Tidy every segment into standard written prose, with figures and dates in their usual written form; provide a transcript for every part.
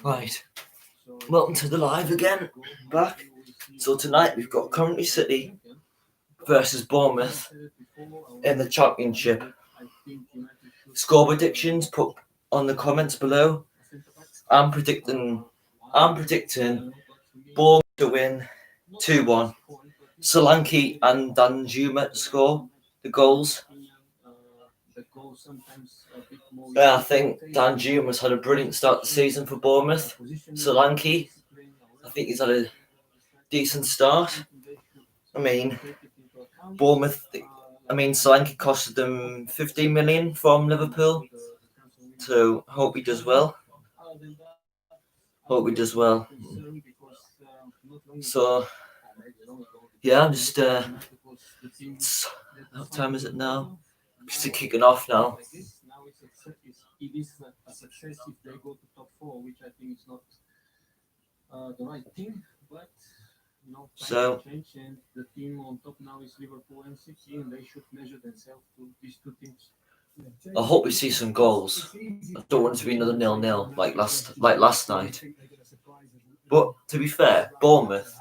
Right, welcome to the live again. Back. So tonight we've got Coventry City versus Bournemouth in the Championship. Score predictions put on the comments below. I'm predicting Bournemouth to win 2-1. Solanke and Danjuma to score the goals. I think Danjuma's had a brilliant start to the season for Bournemouth. Solanke, I think he's had a decent start. Solanke costed them 15 million from Liverpool. So hope he does well. So yeah, I'm just what time is it now? Just kicking off now. So the team on top now is Liverpool and City, and they should measure themselves to these two teams. I hope we see some goals. I don't want it to be another 0-0 like last night. But to be fair, Bournemouth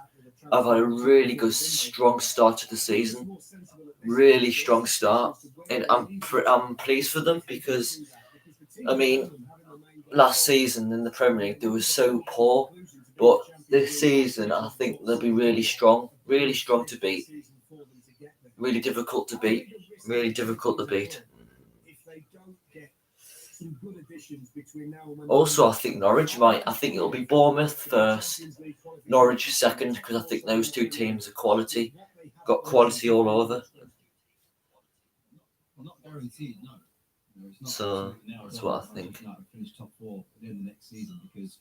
have had a really good, strong start to the season. Really strong start, and I'm pleased for them because, last season in the Premier League they were so poor, but this season I think they'll be really strong to beat. Really difficult to beat. Also, I think it'll be Bournemouth first, Norwich second, because I think those two teams are quality. Got quality all over. Not guaranteed, no. So that's what I think. Finish top 4 at the end of next season because,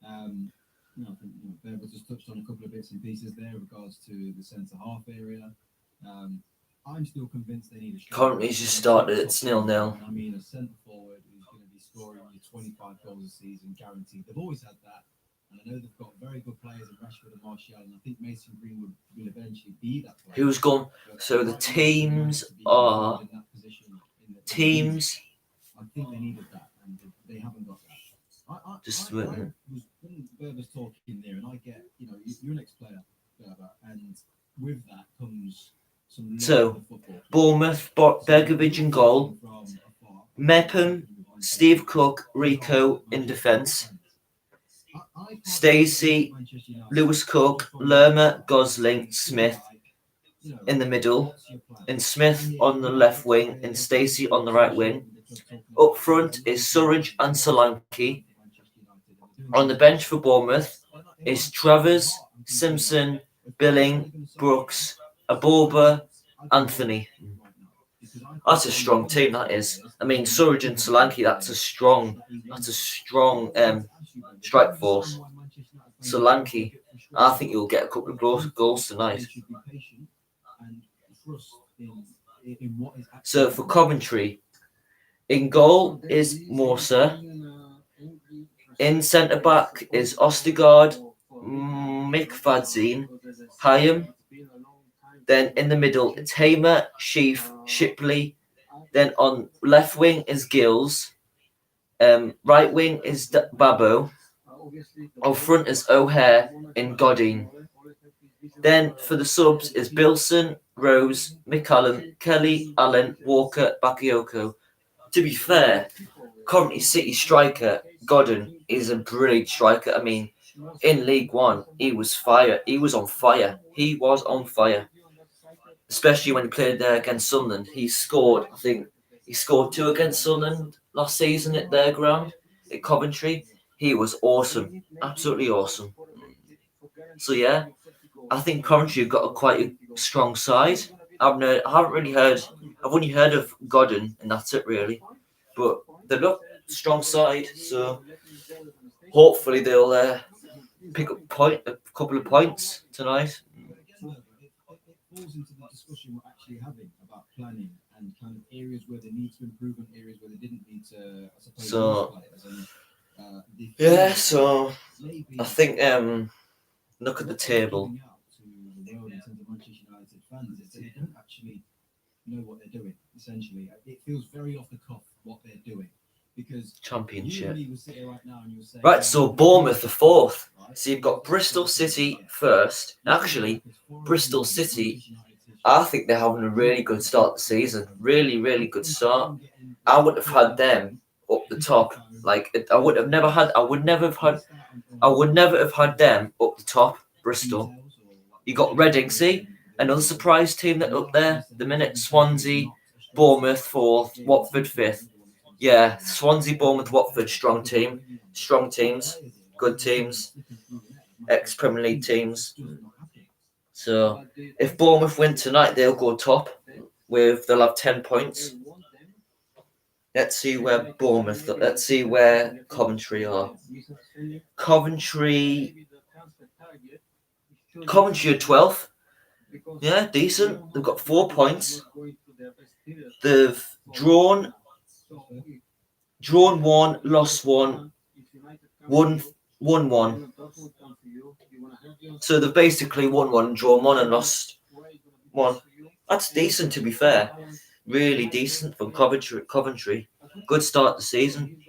I think Bev just touched on a couple of bits and pieces there in regards to the centre half area. I'm still convinced they need a striker. Currently just started, it's 0-0. A centre forward who's going to be scoring you 25 goals a season guaranteed. They've always had that, and I know they've got very good players in Rashford and Martial, and I think Mason Greenwood will eventually be that player. Who's gone? So the teams are teams. I think they needed that, and they haven't got that. When Berber's talking there, and I get, you're an ex-player, Berber, and with that comes some. So Bournemouth, Begovic in goal, Mepham, Steve Cook, Rico in defence, Stacey, Lewis Cook, Lerma, Gosling, Smith in the middle, and Smith on the left wing, and Stacey on the right wing. Up front is Surridge and Solanke. On the bench for Bournemouth is Travers, Simpson, Billing, Brooks, Aborba, Anthony. That's a strong team, that is. Surridge and Solanke, that's a strong strike force. Solanke, I think he'll get a couple of goals tonight. So for Coventry, in goal is Morsa. In centre back is Ostergaard, Mikvadzin, Hayam. Then in the middle it's Hamer, Sheaf, Shipley. Then on left wing is Gills. Right wing is Babbo. Up front is O'Hare and Godin. Then for the subs is Bilson, Rose, McCallum, Kelly, Allen, Walker, Bakayoko. To be fair, Coventry City striker Godin is a brilliant striker. In League One, he was on fire. Especially when he played there against Sunderland. He scored 2 against Sunderland last season at their ground at Coventry. He was awesome, absolutely awesome. So yeah, I think Coventry have got quite a strong side. I've only heard of Godin, and that's it really. But they've got a strong side, so hopefully they'll pick up a couple of points tonight. It falls into the discussion we're actually having about planning and kind of areas where they need to improve and areas where they didn't need to. So I think look at the table. They don't actually know what they're doing. Essentially, it feels very off the cuff what they're doing because Championship. you and me will sit here right now and you'll say, Right, so Bournemouth are fourth. So you've got Bristol City first. Actually, Bristol City, I think they're having a really good start to the season. Really, really good start. I would have had them up the top. Like I would never have them up the top. Bristol. You got Reading. See, another surprise team that up there. The minute Swansea, Bournemouth fourth, Watford fifth. Yeah, Swansea, Bournemouth, Watford, strong teams, good teams, ex-Premier League teams. So if Bournemouth win tonight, they'll go top. They'll have 10 points. Let's see where Coventry are. Coventry are 12th. Yeah, decent. They've got 4 points. They've drawn 1, lost 1, won 1. So they've basically won 1, drawn 1, and lost 1. That's decent, to be fair. Really decent from Coventry. Good start to the season.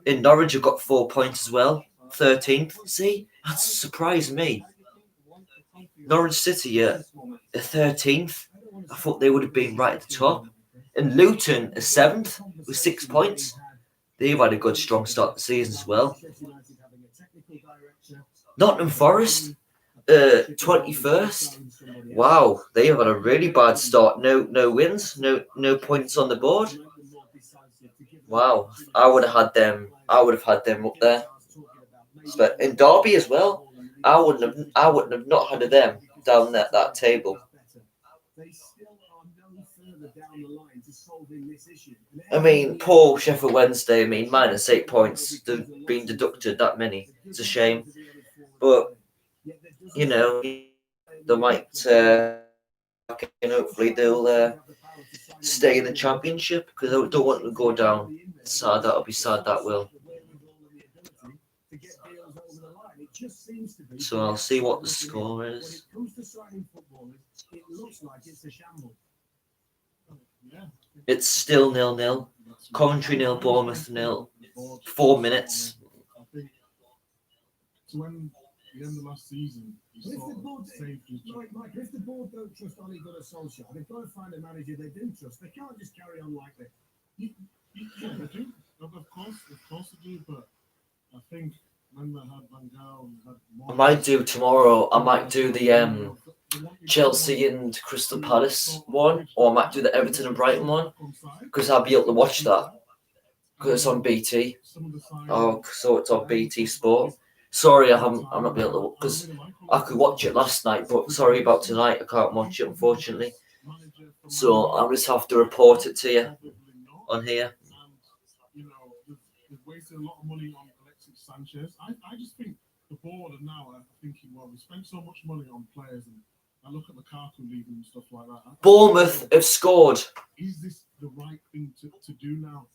In Norwich, have got 4 points as well. 13th. See, that's surprised me. Norwich City are 13th. I thought they would have been right at the top. And Luton are 7th with 6 points. They've had a good, strong start to the season as well. Nottingham Forest, 21st. Wow, they have had a really bad start. No wins, no points on the board. Wow, I would have had them up there. But in Derby as well, I wouldn't have not had them down that table. I mean, poor Sheffield Wednesday. I mean, -8 points. They've been deducted that many. It's a shame, but you know, they might. And hopefully they'll stay in the championship because I don't want them to go down. It's sad. That'll be sad. That will. So I'll see what the score is. It's still 0-0. Coventry 0, Bournemouth 0. 4 minutes. So when the end of last season, if the board don't trust Ole Gunnar Solskjaer, they've got to find a manager they do trust. They can't just carry on like this. Yeah, they do. Of course they do. But I think when they had Van Gaal, I might do tomorrow. I might do the Chelsea and Crystal Palace one, or I might do the Everton and Brighton one, because I'll be able to watch that because it's on BT. Oh, so it's on BT Sport. Sorry, I'm not be able to, because I could watch it last night, but sorry about tonight. I can't watch it, unfortunately. So I'll just have to report it to you on here. You know, they've wasted a lot of money on Alexis Sanchez. I just think the board are now thinking, well, we spent so much money on players, and I look at the Lukaku leaving and stuff like that. Bournemouth have scored. Is this the right thing to do now?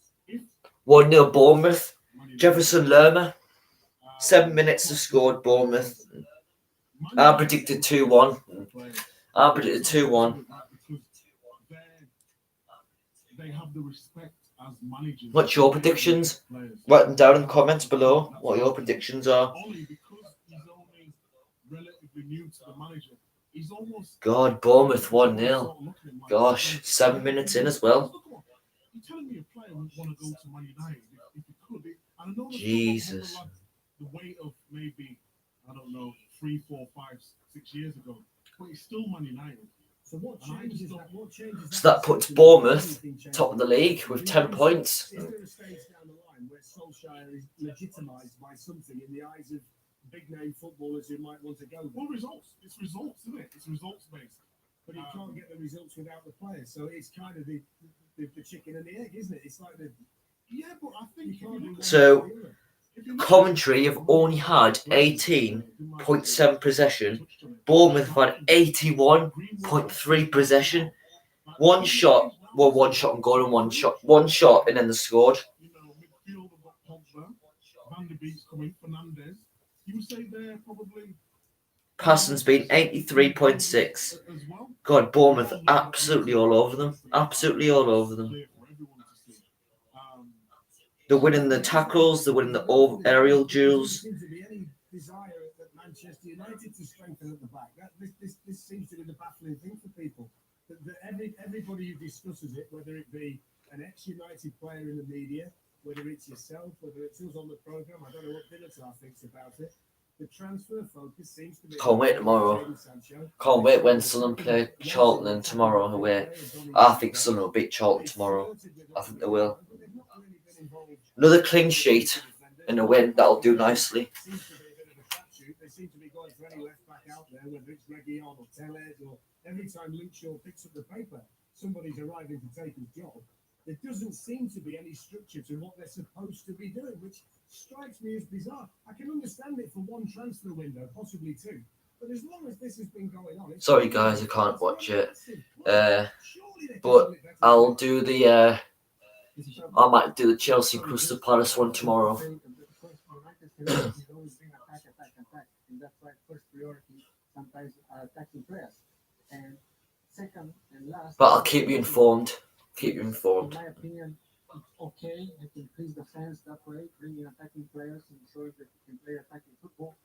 1-0 Bournemouth. Jefferson Lerma. 7 minutes to scored, Bournemouth. I predicted 2-1. They have the respect as managers. What's your predictions? Write them down in the comments below what your predictions are. Only because he's only relatively new to the manager. He's almost... God, Bournemouth 1-0. Gosh, 7 minutes in as well. You're telling me a player would want to go to Man United if he could. And I know Jesus. The weight of maybe, I don't know, 3, 4, 5, 6 years ago, but he's still Man United. So what changes that? So that puts Bournemouth top of the league with 10 points. Is there a stage down the line where Solskjaer is legitimised by something in the eyes of big name footballers who might want to go? Well, results. It's results, isn't it? It's results based. But you can't get the results without the players. So it's kind of the chicken and the egg, isn't it? It's like the... Yeah, but I think... So Coventry have only had 18.7 possession. Bournemouth have had 81.3 possession. One shot on goal and one shot, and then they scored. Passing's been 83.6. God, Bournemouth absolutely all over them. Absolutely all over them. They're winning the tackles. They're winning the aerial duels. There seems to be any desire at Manchester United to strengthen at the back. This seems to be the baffling thing for people. That everybody who discusses it, whether it be an ex-United player in the media, whether it's yourself, whether it's us on the programme, I don't know what Dimitar thinks about it. The transfer focus seems to be. Can't wait tomorrow. Can't wait when Sunderland play Charlton and tomorrow away. I think Sunderland will beat Charlton tomorrow. I think they will. Another clean sheet and a win, that'll do nicely. They seem to be going for any left back out there, whether it's Reguilon or Tellez, or every time Luke Shaw picks up the paper, somebody's arriving to take his job. There doesn't seem to be any structure to what they're supposed to be doing, which strikes me as bizarre. I can understand it for one transfer window, possibly two, but as long as this has been going on... Sorry guys, I can't watch it. But I'll do the... I might do the Chelsea Crystal Palace one tomorrow. And that's why first priority sometimes are attacking players. And second and last... But I'll keep you informed. Keep you informed. In my opinion, it's okay to increase defense that way, bringing attacking players and showing that you can play attacking football.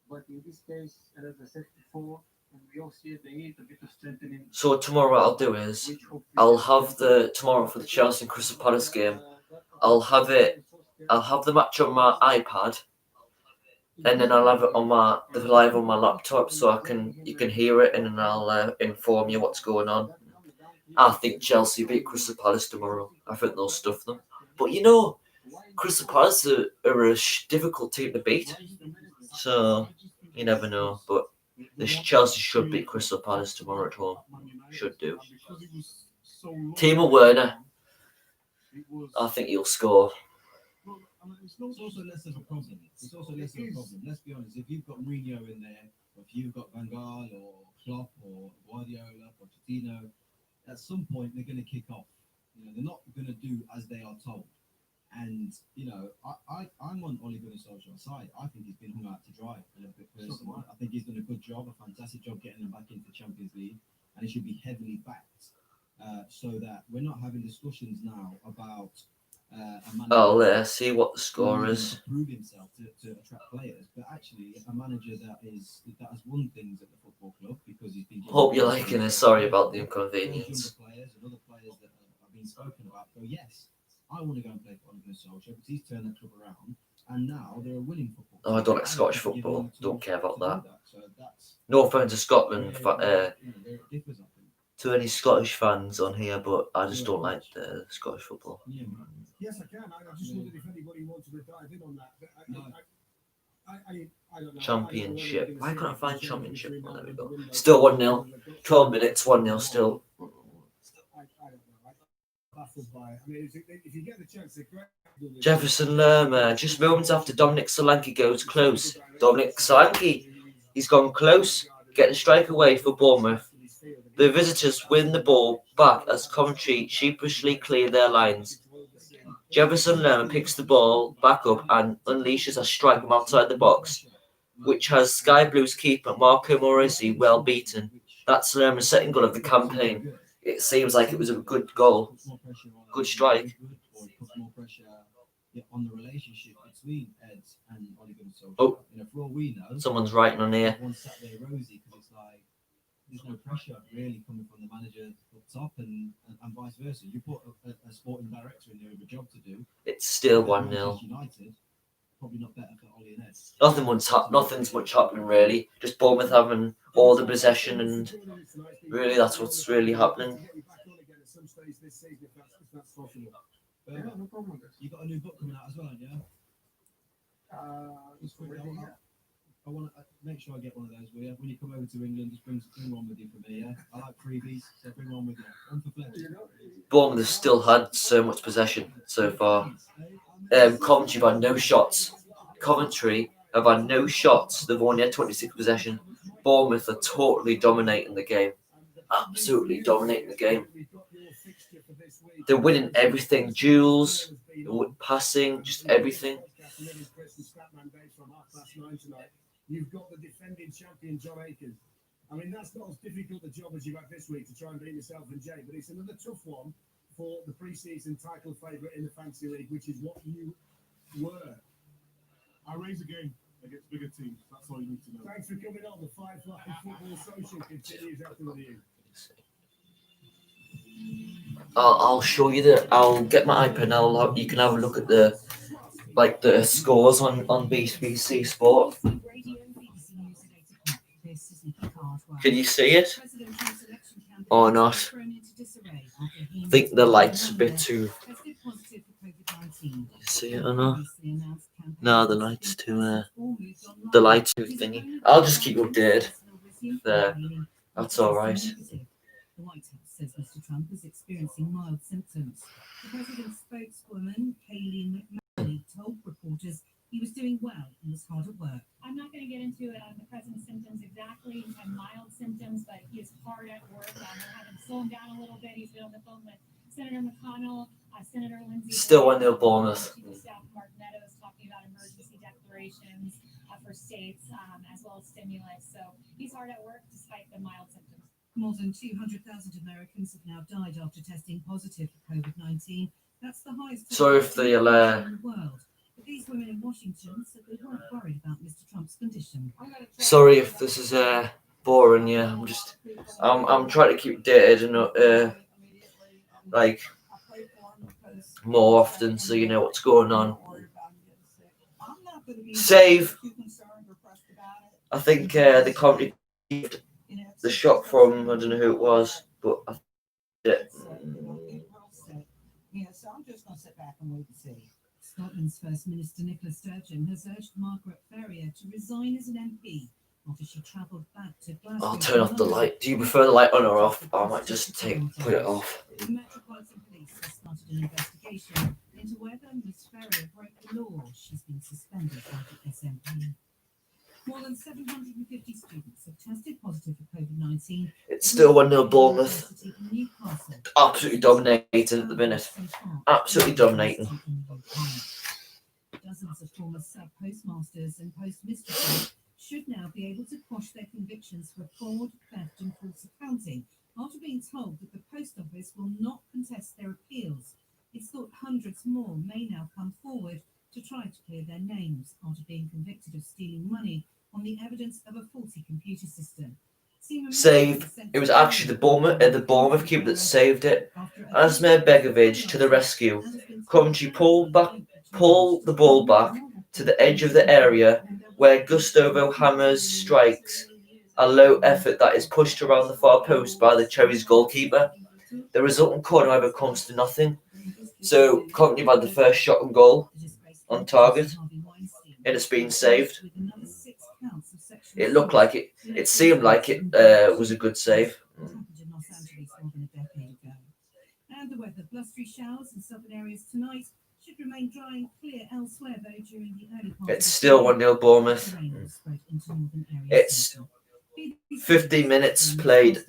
But in this case, as I said before, and we all see it, they need a bit of strengthening. So tomorrow what I'll do is, I'll have tomorrow for the Chelsea and Crystal Palace game, I'll have the match on my iPad, and then I'll have it on live on my laptop, so you can hear it, and then I'll inform you what's going on. I think Chelsea beat Crystal Palace tomorrow. I think they'll stuff them. But you know, Crystal Palace are a difficult team to beat, so you never know. But Chelsea should beat Crystal Palace tomorrow at home. Should do. Timo Werner, I think he'll score. It's also less of a problem. Let's be honest. If you've got Mourinho in there, or if you've got Van Gaal or Klopp or Guardiola or Pochettino, at some point they're going to kick off. You know, they're not going to do as they are told. And you know, I'm on Ole Gunnar Solskjaer's side. I think he's been hung out to dry a little bit personally. I think he's done a good job, a fantastic job getting them back into the Champions League, and he should be heavily backed, so that we're not having discussions now about. Let's see what the score is. Prove himself to attract players, but actually a manager that has won things at the football club because he's been. Hope you're liking it. Sorry about the inconvenience. Players and other players that have been spoken about go, yes, I want to go and play for Ole Gunnar Solskjaer because he's turned that club around, and now they're a winning football. Oh, I don't like Scottish football. Don't care about that. No offense to Scotland, to any Scottish fans on here, but I just don't like the Scottish football. Yes, I can. I just wondered if anybody wanted to dive in on that. I don't know. Championship. Why can't I find Championship? Oh, there we go. Still 1-0. 12 minutes, 1-0 still. I don't know. Baffled by it. I mean, if you get the chance, Jefferson Lerma, just moments after Dominic Solanke goes close. Dominic Solanke, he's gone close, getting a strike away for Bournemouth. The visitors win the ball back as Coventry sheepishly clear their lines. Jefferson Lerma picks the ball back up and unleashes a strike from outside the box, which has Sky Blues keeper Marco Moresi well beaten. That's Lerma's second goal of the campaign. It seems like it was a good goal. Good strike. More pressure on the relationship between Ed and Ole Gunnar Solskjaer. Oh, you know, for all we know, someone's writing on here. One Saturday rosy because it's like there's no pressure really coming from the manager up top, and vice versa. You put a sporting director in there with a job to do. It's still 1-0. United, probably not better for Ole and Ed. Nothing's much happening really. Just Bournemouth having all the possession, and really that's what's really happening. Yeah, no problem. You got a new book coming out as well, haven't you? I want to make sure I get one of those. Will you? When you come over to England, just bring one with you for me. Yeah, I like freebies, so bring one with you. One for Fletch. Bournemouth have still had so much possession so far. Coventry have had no shots. Coventry have had no shots. They've only had 26 possession. Bournemouth are totally dominating the game. Absolutely dominating the game. They're winning everything. Duels, passing, just everything. You've got the defending champion John Akers. I mean, that's not as difficult a job as you've had this week to try and beat yourself and Jay, but it's another tough one for the pre-season title favourite in the Fantasy League, which is what you were. I raise a game against bigger teams. That's all you need to know. Thanks for coming on. The Firefly Football Social continues after with you. I'll show you I'll get my iPad and you can have a look at the scores on BBC Sport. Can you see it or not? I think the light's a bit too. You see it or not? No, the light's too. The light's too thingy. I'll just keep you updated. There, that's all right. The White House says Mr. Trump is experiencing mild symptoms. The president's spokeswoman, Kayleigh McManamy, told reporters he was doing well and was hard at work. I'm not going to get into the president's symptoms exactly and mild symptoms, but he is hard at work. We're having to slow him down a little bit. He's been on the phone with Senator McConnell, Senator Lindsey. Still 1-0 Bournemouth. Chief of Staff Mark Meadows talking about emergency declarations for states as well as stimulus. So he's hard at work despite the mild symptoms. More than 200,000 Americans have now died after testing positive for COVID-19. That's the highest Sorry if they'll, in the world. But these women in Washington said they weren't worried about Mr. Trump's condition. Sorry if this is boring. Yeah, I'm trying to keep dated and more often so you know what's going on. Save. I think the comedy. The shot from I don't know who it was, but I Yeah, so I'm just going to sit back and wait and see. Scotland's First Minister Nicola Sturgeon has urged Margaret Ferrier to resign as an MP after she travelled back to Glasgow. I'll turn off the light. Do you prefer the light on or off? I might just put it off. The Metropolitan Police has started an investigation into whether Ms Ferrier broke the law. She's been suspended by the SNP. More than 750 students have tested positive for COVID-19. It's still 1-0 Bournemouth. Absolutely dominating at the minute. Absolutely dominating. Dozens of former sub-postmasters and postmistresses should now be able to quash their convictions for fraud, theft and false accounting after being told that the post office will not contest their appeals. It's thought hundreds more may now come forward to try to clear their names after being convicted of stealing money on the evidence of a faulty computer system. Save. It was actually the Bournemouth keeper that saved it. Asmir Begovic to the rescue. Coventry pull the ball back to the edge of the area where Gustavo hammers strikes a low effort that is pushed around the far post by the Cherries goalkeeper. The resultant corner, however, comes to nothing. So Coventry had the first shot on goal on target. It has been saved. It looked like it. It seemed like it was a good save. And the weather: blustery showers in southern areas tonight. Should remain dry and clear elsewhere though during the early part. It's still 1-0 Bournemouth. It's 15 minutes played.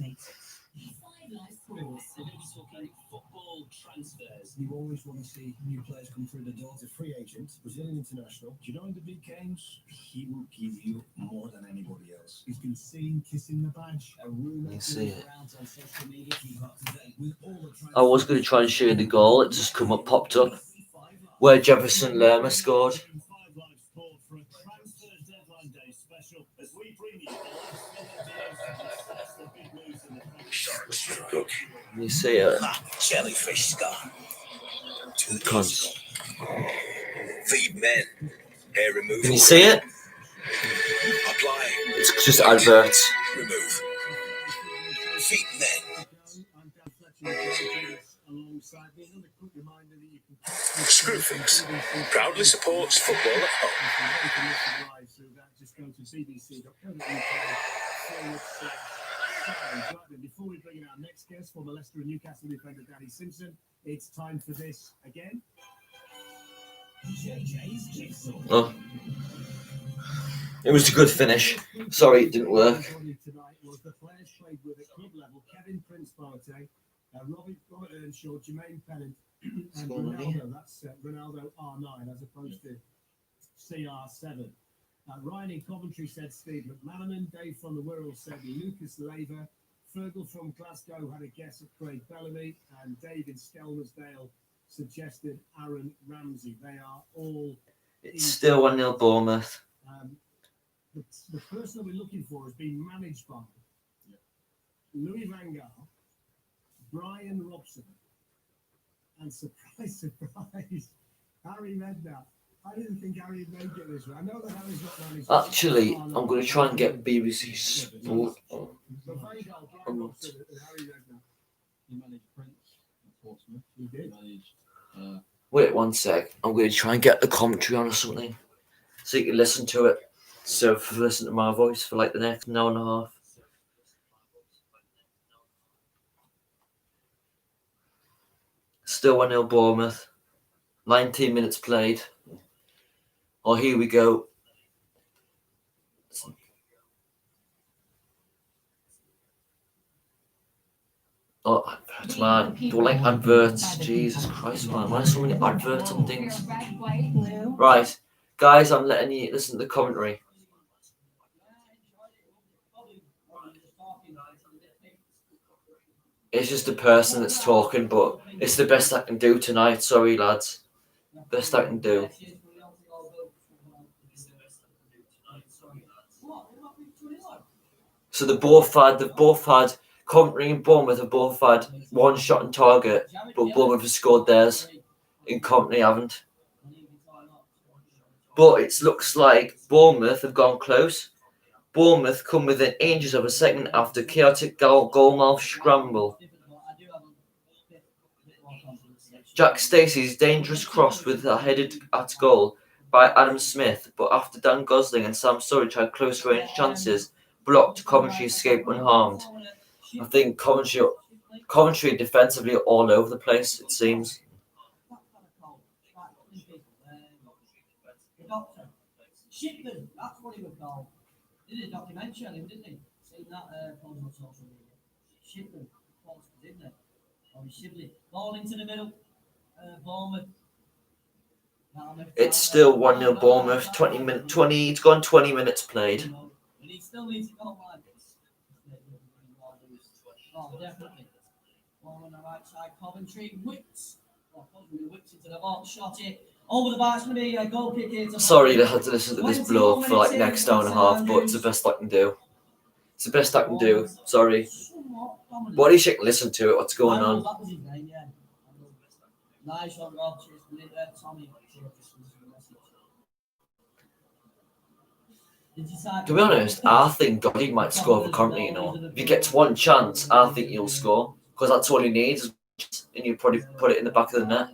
You always want to see new players come through the door. As a free agent, Brazilian international. Do you know in the big games, he will give you more than anybody else. He's been seen kissing the badge. A rumor You see it. around on social media. Keep up to date with all the I was going to try and show you the goal. It just popped up where Jefferson Lerma scored. You see it? Jellyfish scar. Cons. Feed men. Hair removal. Can you see it? Apply. It's just adverts. Remove. Feed men. Screwfix proudly supports football at home. Just go to before we bring in our next guest, former Leicester and Newcastle defender Danny Simpson, it's time for this again. JJ's Jigsaw. Oh. It was a good finish. Sorry, it didn't work. Tonight was the players played with at club level: Kevin Prince-Partey, Robert Earnshaw, Jermaine Pennant, and Ronaldo. That's Ronaldo R9 as opposed to CR7. Ryan in Coventry said Steve McManaman. Dave from the Wirral said Lucas Laver. Fergal from Glasgow had a guess at Craig Bellamy. And Dave in Skelmersdale suggested Aaron Ramsey. They are all... It's still 1-0 Bournemouth. The person that we're looking for has been managed by Louis Van Gaal, Brian Robson, and surprise, Harry Redknapp. I didn't think Harry would make it this way. I know that Harry's not managed. Actually, I'm going to try and get BBC Sport. So Van Gaal, Brian Robson, and Harry Redknapp. He managed Prince at Portsmouth. He did. He managed Wait 1 sec. I'm going to try and get the commentary on or something, so you can listen to it. So listen to my voice for like the next hour and a half. Still 1-0 Bournemouth. 19 minutes played. Oh, here we go. Oh, adverts, man. Don't like adverts. Jesus Christ, man. Why are so many adverts on things? Right. Guys, I'm letting you listen to the commentary. It's just a person that's talking, but it's the best I can do tonight. Sorry, lads. Best I can do. So they've both had Coventry and Bournemouth have both had one shot on target, but Bournemouth have scored theirs, and Coventry haven't. But it looks like Bournemouth have gone close. Bournemouth come within inches of a second after chaotic goalmouth scramble. Jack Stacey's dangerous cross with a headed at goal by Adam Smith, but after Dan Gosling and Sam Surridge had close range chances, blocked, Coventry escaped unharmed. I think Coventry defensively are all over the place, it seems. Shipman, that's what he was called. Did a documentary on him, didn't he? Seen that on social media. Shipman, didn't they? Or Shibley. Ball into the middle. Bournemouth. It's still 1-0 Bournemouth. 20. It's gone 20 minutes played. And he still needs to go like this. Oh, definitely. Ball on the right side. Coventry whips. Whips into the box. Shot it. Over the bar, it's going to be a goal kick here. Sorry to have to listen to this blow for like next hour and a half, but it's the best I can do. It's the best I can do. Sorry. What do you think? Listen to it. What's going on? That was his name, yeah. Nice one, Rob. Tommy. To be honest, I think Gotti might score for Coventry, you know. If he gets one chance, I think he'll score. Because that's all he needs. And you probably put it in the back of the net.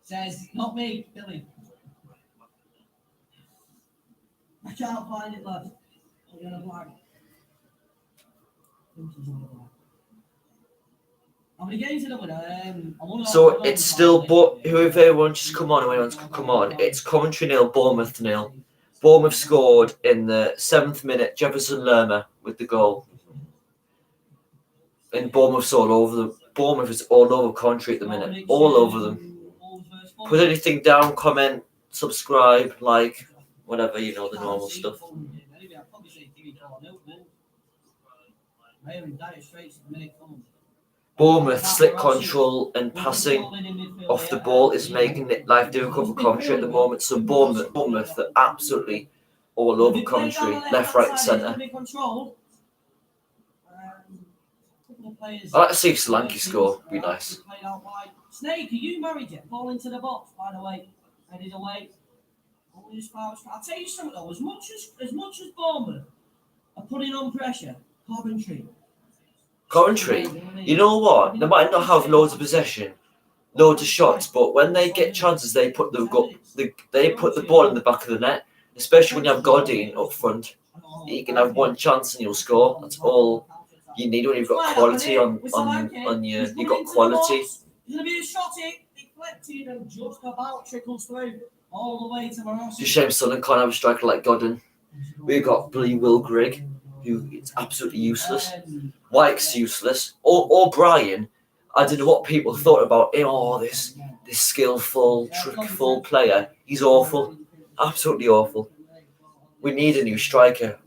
Says, not me, Billy. I can't find it, lad. I'm going to black. I'm going to get into the winner. So it's still, but whoever wants to come on, who wants to come on, it's Coventry 0, Bournemouth 0. Bournemouth scored in the 7th minute, Jefferson Lerma with the goal. And Bournemouth is all over Coventry at the minute. All over them. Put anything down, comment, subscribe, like, whatever, you know, the normal stuff. Bournemouth slick control and passing off the ball is making it life difficult for Coventry at the moment. So Bournemouth are absolutely all over Coventry, left, right, and centre. I'd like to see Solanke score. Be nice. Snake, are you married yet? Ball into the box, by the way. Headed away. I'll tell you something though. As much as Bournemouth are putting on pressure, Coventry, you know what? They might not have loads of possession, loads of shots, but when they get chances, they put the ball in the back of the net. Especially when you have Godin up front, you can have one chance and you'll score. That's all you need when you've got quality on your. You've got quality. It's gonna be a shot it, deflected and just about trickles through all the way to Morossi. It's a shame Sunderland can't have a striker like Godin. We've got bloody Will Grigg, who is absolutely useless. White's useless. Or Brian. I don't know what people thought about him. Oh, this skillful, trickful player. He's awful. Absolutely awful. We need a new striker.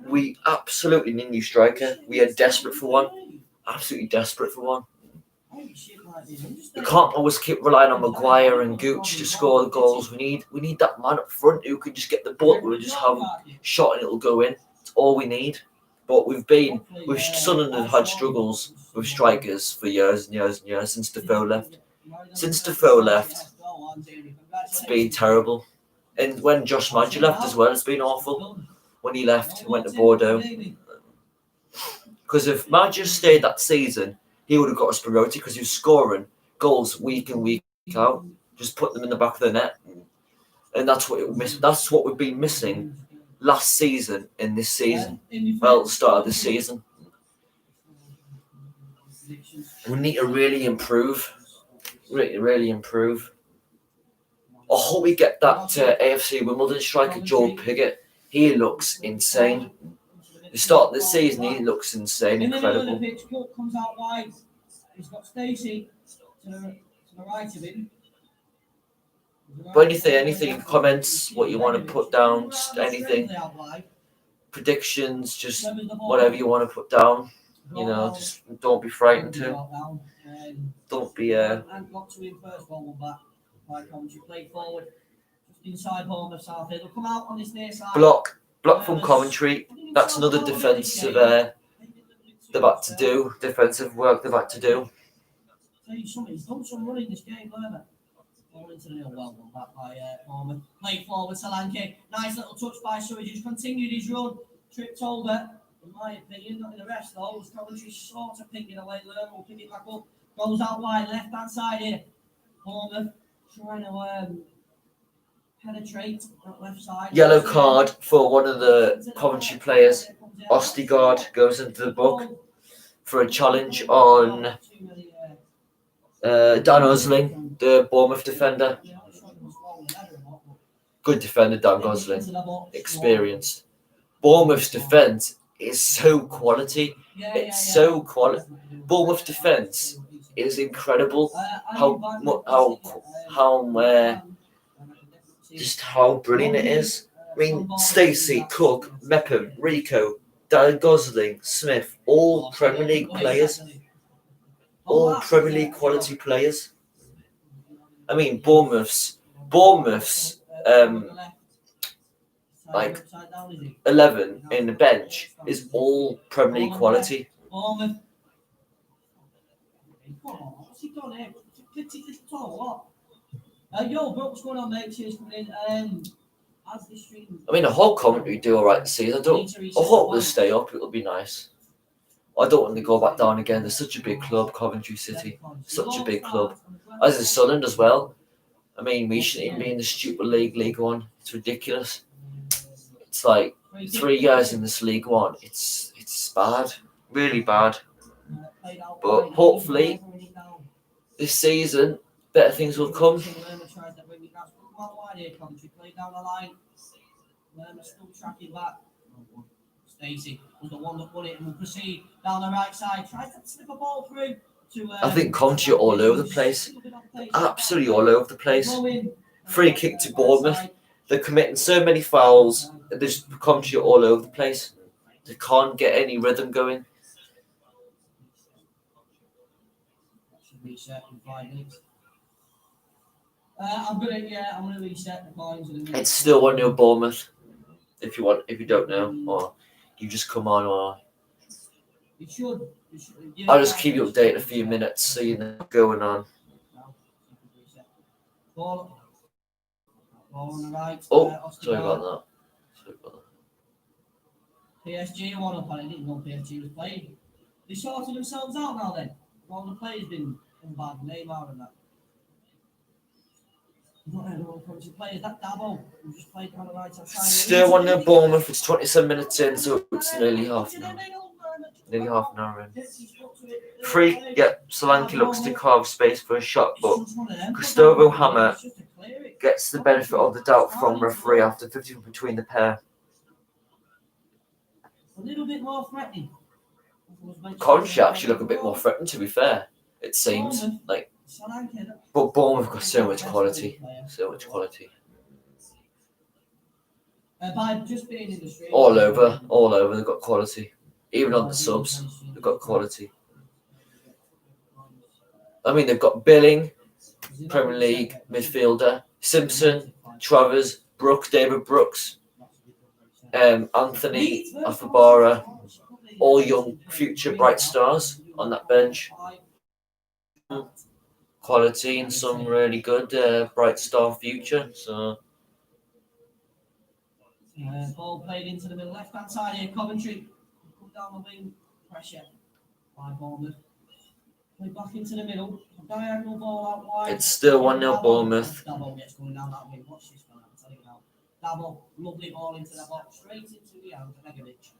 We absolutely need a new striker. We are desperate for one. Absolutely desperate for one. We can't always keep relying on Maguire and Gooch to score the goals. We need that man up front who can just get the ball. We'll just have a shot and it'll go in. It's all we need. But Sunderland have had struggles with strikers for years and years and years since Defoe left. Since Defoe left, it's been terrible. And when Josh Maja left as well, it's been awful. When he left, he went to Bordeaux. Because if Maja stayed that season, he would have got us promoted because he was scoring goals week in, week out. Just put them in the back of the net. And that's what we've been missing last season and this season. Well, the start of this season. We need to really improve. Really improve. I hope we get that AFC Wimbledon striker, Joel Piggott. He looks insane. The start of the season, he looks insane, incredible. Comes out wide. He's got Stacey to the right of him. But anything, comments, what you want to put down, just anything, predictions, just whatever you want to put down. You know, just don't be frightened to. Don't be. And got to him first ball back. By Coventry, play forward, just inside home of South Hill. They'll come out on this near side. Block from Coventry. That's another defensive. They've had to do defensive work. They've had to do. Tell you something, he's done some running this game, Lerner. Ball into the nil, well done back by Bournemouth. Play forward, Solanke. Nice little touch by Surrey. Just continued his run. Tripped over. In my opinion, not in the rest though. Was Coventry sort of picking away. Lerner will pick it back up. Goes out wide, left hand side here. Bournemouth trying to penetrate that left side. Yellow card for one of the Coventry players. Ostigard goes into the book for a challenge on Dan Gosling, the Bournemouth defender. Good defender, Dan Gosling. Experienced. Bournemouth's defence is so quality. It's so quality. Bournemouth defence is incredible. Just how brilliant it is. I mean, Stacey, Cook, Mepham, Rico, Dan Gosling, Smith, all Premier League players. All Premier League quality players. I mean, Bournemouth's like 11 in the bench is all Premier League quality. What's he done here? Yo, bro, what's going on, mate? Cheers for coming in. As the stream. I mean, the whole Coventry do all right this season. I hope they'll stay up. It'll be nice. I don't want to go back down again. They're such a big club, Coventry City. Such a big club. As is Sunderland as well. I mean, we shouldn't even be in the stupid League One. It's ridiculous. It's like 3 years in this League One. It's bad. Really bad. But hopefully, this season, better things will come. Still tracking back. Stacey was the one that won it and will proceed down the right side. Tries to slip a ball through to. I think Coventry are all over the place. Absolutely all over the place. Free kick to Bournemouth. They're committing so many fouls. There's Coventry are all over the place. They can't get any rhythm going. Reset in 5 minutes. I'm gonna reset the points. It's still 1-0 Bournemouth. If you don't know, or you just come on, or I'll just keep you updated a few minutes so you know what's going on. Ball on the right. Sorry about that. PSG one up, and I didn't know PSG was playing. They sorted themselves out now then. All the players been bad, Neymar and that. Players, that Dabo who just played on the right hand side. Still 1-0 Bournemouth. It's 27 minutes in, so it's nearly half an hour. Nearly half an hour in. Solanke looks to carve space for a shot, but Gustavo Hammer gets the benefit of the doubt from referee after 50 between the pair. A little bit more threatening. Coventry actually look a bit more threatened, to be fair. It seems like. But Bournemouth got so much quality. So much quality. By just being in the street. All over. They've got quality. Even on the subs, they've got quality. I mean, they've got Billing, Premier League midfielder, Simpson, Travers, David Brooks, Anthony Afabara, all young future bright stars on that bench. Quality and some really good bright star future. So ball played into the middle left hand side here. Coventry come down the wing, pressure by Bournemouth. Play back into the middle. Diagonal ball out wide. it's still 1-0 Bournemouth. Dabo gets going down that wing. Watch this, man. I'm telling you now. Dabo, lovely ball into the box, straight into the hands of Begovic.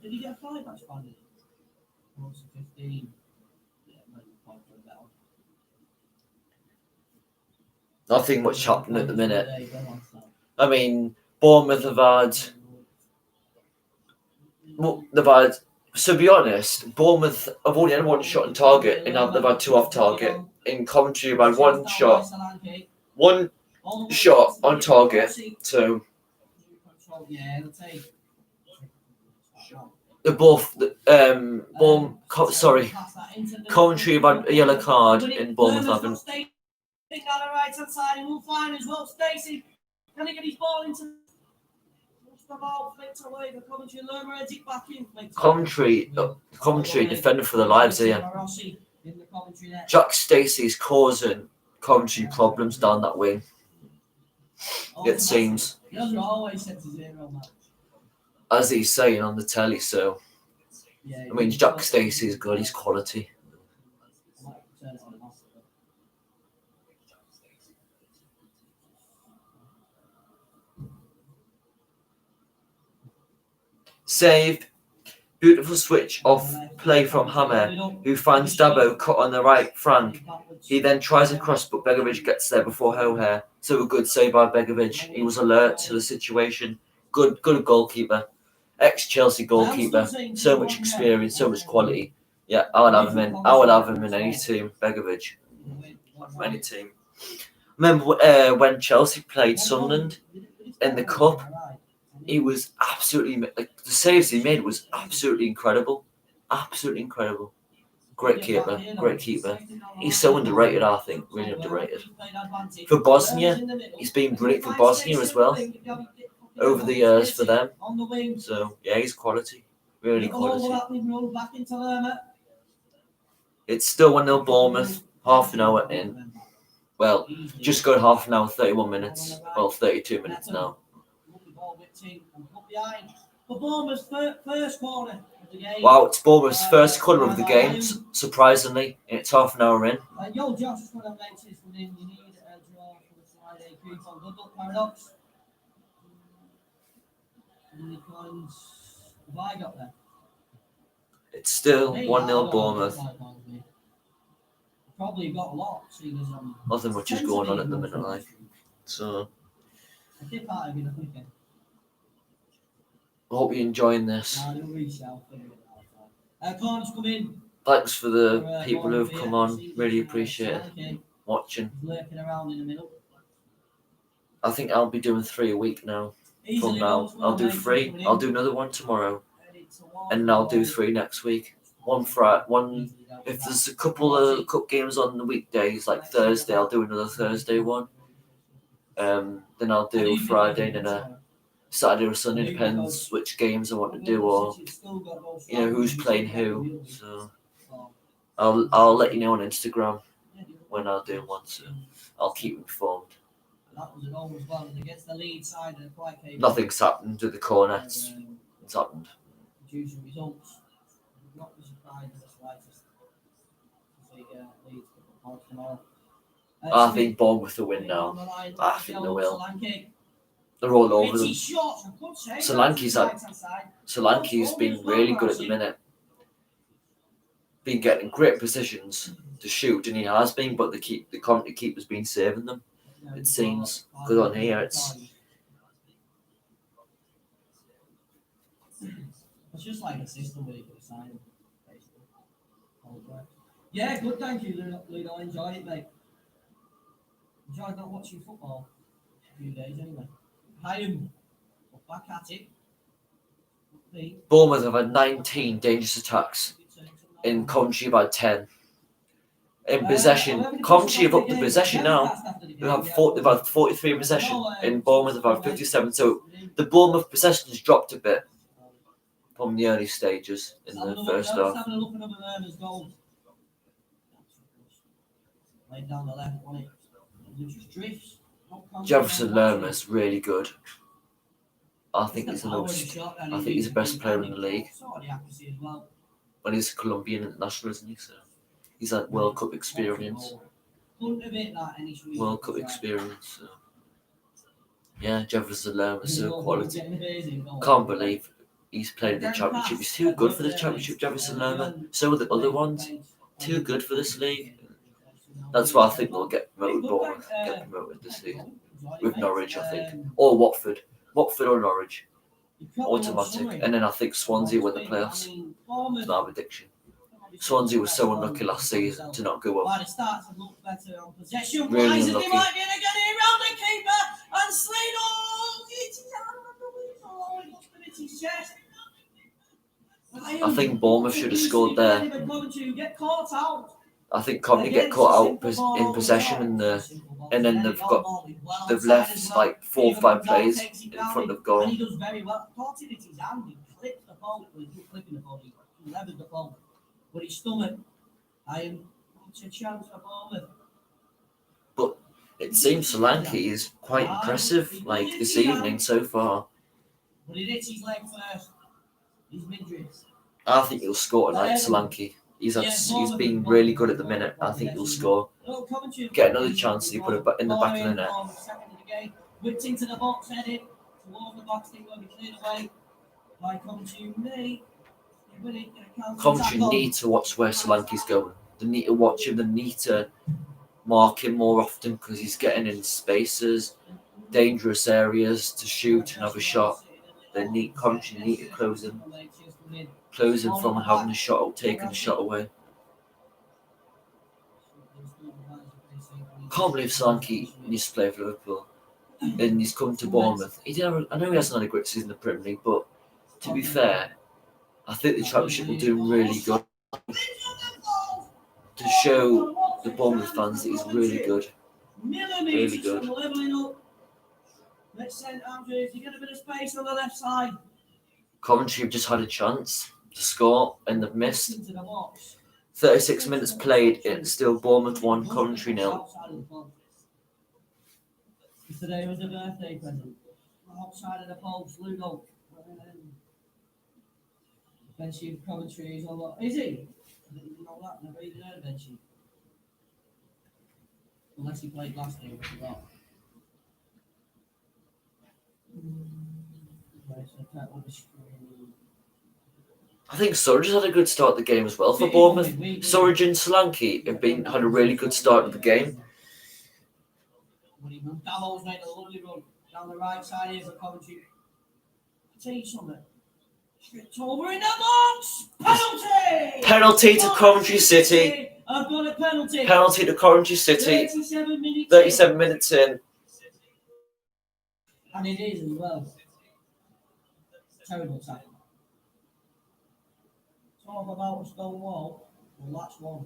Did he get a 5 match banded? 15. Yeah, maybe point for that one. Nothing much happening at the minute. I mean, Bournemouth have had. Well, to be honest, Bournemouth have only had 1 shot on target, and now they've had 2 off target. In Coventry, they've had 1 shot on target. So they're both. Coventry have had a yellow card, and Bournemouth haven't. Down the right hand side, and we'll find as well. Stacey, can he get his ball into? Coventry defending for their lives here. Jack Stacey's causing Coventry problems down that wing. It seems. As he's saying on the telly, so. I mean, Jack Stacey's good, he's quality. Saved. Beautiful switch off play from Hammer, who finds Dabo cut on the right flank. He then tries a cross, but Begovic gets there before O'Hare. So a good save by Begovic. He was alert to the situation. Good goalkeeper. Ex-Chelsea goalkeeper. So much experience, so much quality. Yeah, I would have him in any team. Begovic. Any team. Remember when Chelsea played Sunderland in the cup? He was absolutely the saves he made was absolutely incredible. Great keeper. He's so underrated, I think, really underrated. For Bosnia, he's been brilliant for Bosnia as well over the years for them. So yeah, he's quality, really quality. It's still 1-0 Bournemouth. Half an hour in. Well, just got half an hour, 31 minutes. Well, 32 minutes now. Wow, it's Bournemouth's first colour of the game, surprisingly, and it's half an hour in. Yo, Josh, just want to mention this one in. You need a draw for the Friday coupon. Good luck, Paradox. How many coins have I got there? It's still 1-0 Bournemouth. Probably got a lot. Nothing much is going on at the minute, like. So. I hope you're enjoying this. Thanks for the people who have come on. Really appreciate it. Watching. I think I'll be doing 3 a week now. From now, I'll do 3. I'll do another one tomorrow, and I'll do 3 next week. One Friday. If there's a couple of cup games on the weekdays, like Thursday, I'll do another Thursday one. Then I'll do Friday and a Saturday or Sunday, depends which games I want to do or who's playing who. So I'll let you know on Instagram when I'll do one. So I'll keep informed. Nothing's happened to the corner. It's happened. I think Bournemouth will win now. I think they will. They're all over them. Solanke's been really good at the minute. Been getting great positions to shoot, and he has been, but the Coventry keeper's been saving them. It seems good on here. It's just like a system where you can sign him, basically. Yeah, good, thank you, Ludo. Enjoy it, mate. enjoyed not watching football a few days anyway. Hyam, back at it. Bournemouth have had 19 dangerous attacks. In Coventry, about 10. In possession, Coventry have upped the possession now. They've had 43 possession. In Bournemouth, they've had 57. So the Bournemouth possession has dropped a bit from the early stages in the first half. Having a look at Lerner's goal. Laid down the left on it. Just drifts. Jefferson Lerner's really good. I think he's the best player in the league. But he's a Colombian international, isn't he? So he's had World Cup experience. World Cup experience. So. Yeah, Jefferson Lerner's so quality. Can't believe he's played in the Championship. He's too good for the Championship, Jefferson Lerner. So are the other ones. Too good for this league. That's why I think they'll get promoted. Get promoted this season with Norwich, I think, or Watford or Norwich, automatic. And then I think Swansea win the playoffs. It's my prediction. Swansea was so unlucky last season to not go up. Really unlucky. I think Bournemouth should have scored there. I think Coventry get caught out in possession, and then they've left like 4 or 5 players in front of goal. And he does very well. Caught it in his hand. He clipped the ball. Well, he didn't clip the ball. He levered the ball. But his stomach, it's a chance for Bournemouth. But it seems Solanke is quite impressive, like this evening so far. But he hits his leg first. His midriff. I think he'll score tonight, Solanke. He's been really good at the minute. I think he'll score. Get another chance and he put it in the back of the net. Whipped into the box, headed towards the box. They will be cleared away by Coventry. Coventry need to watch where Solanke's going. They need to watch him. They need to mark him more often because he's getting in spaces, dangerous areas to shoot and have a shot. Coventry need to close him from having a shot or taking a shot away. Can't believe Solanke used to play for Liverpool and he's come to Bournemouth. I know he hasn't had a great season in the Premier League, but to be fair, I think the Championship will do him really good to show the Bournemouth fans that he's really good. Really good. Let's send Andrews. You get a bit of space on the left side. Coventry have just had a chance to score and they've missed. 36 minutes played, it's still Bournemouth 1, Coventry 0. Today was a birthday present. Outside of the post, Lugo. Benchy of Coventry is a lot. Is he? I didn't know that. Never even heard of Benchy. Unless he played last game, I forgot. I think Surridge had a good start of the game as well for Bournemouth. Surridge and Solanke have had a really good start of the game. Davo's made a lovely run down the right side here for Coventry. I'll tell you something. Stripped over in the box. Penalty! Penalty to Coventry City. I've got a penalty. Penalty to Coventry City. 37 minutes in. And it is as well. Terrible tackle. Talk about a stone wall. Well, that's one.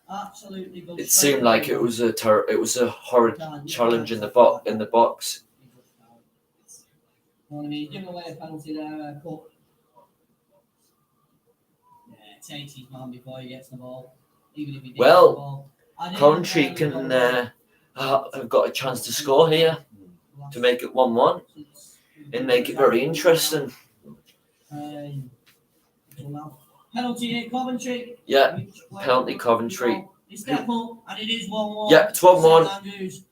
Absolutely good. It seemed like it was a horrid challenge in the box. Well, I mean, he's given away a penalty there, but takes his man before he gets the ball. Even if he did the ball. Coventry can have got a chance to score here to make it 1-1 and make it very interesting. Penalty here, Coventry. Yeah, penalty Coventry. It's Liverpool, and it is 1-1. Yeah, it's 1-1.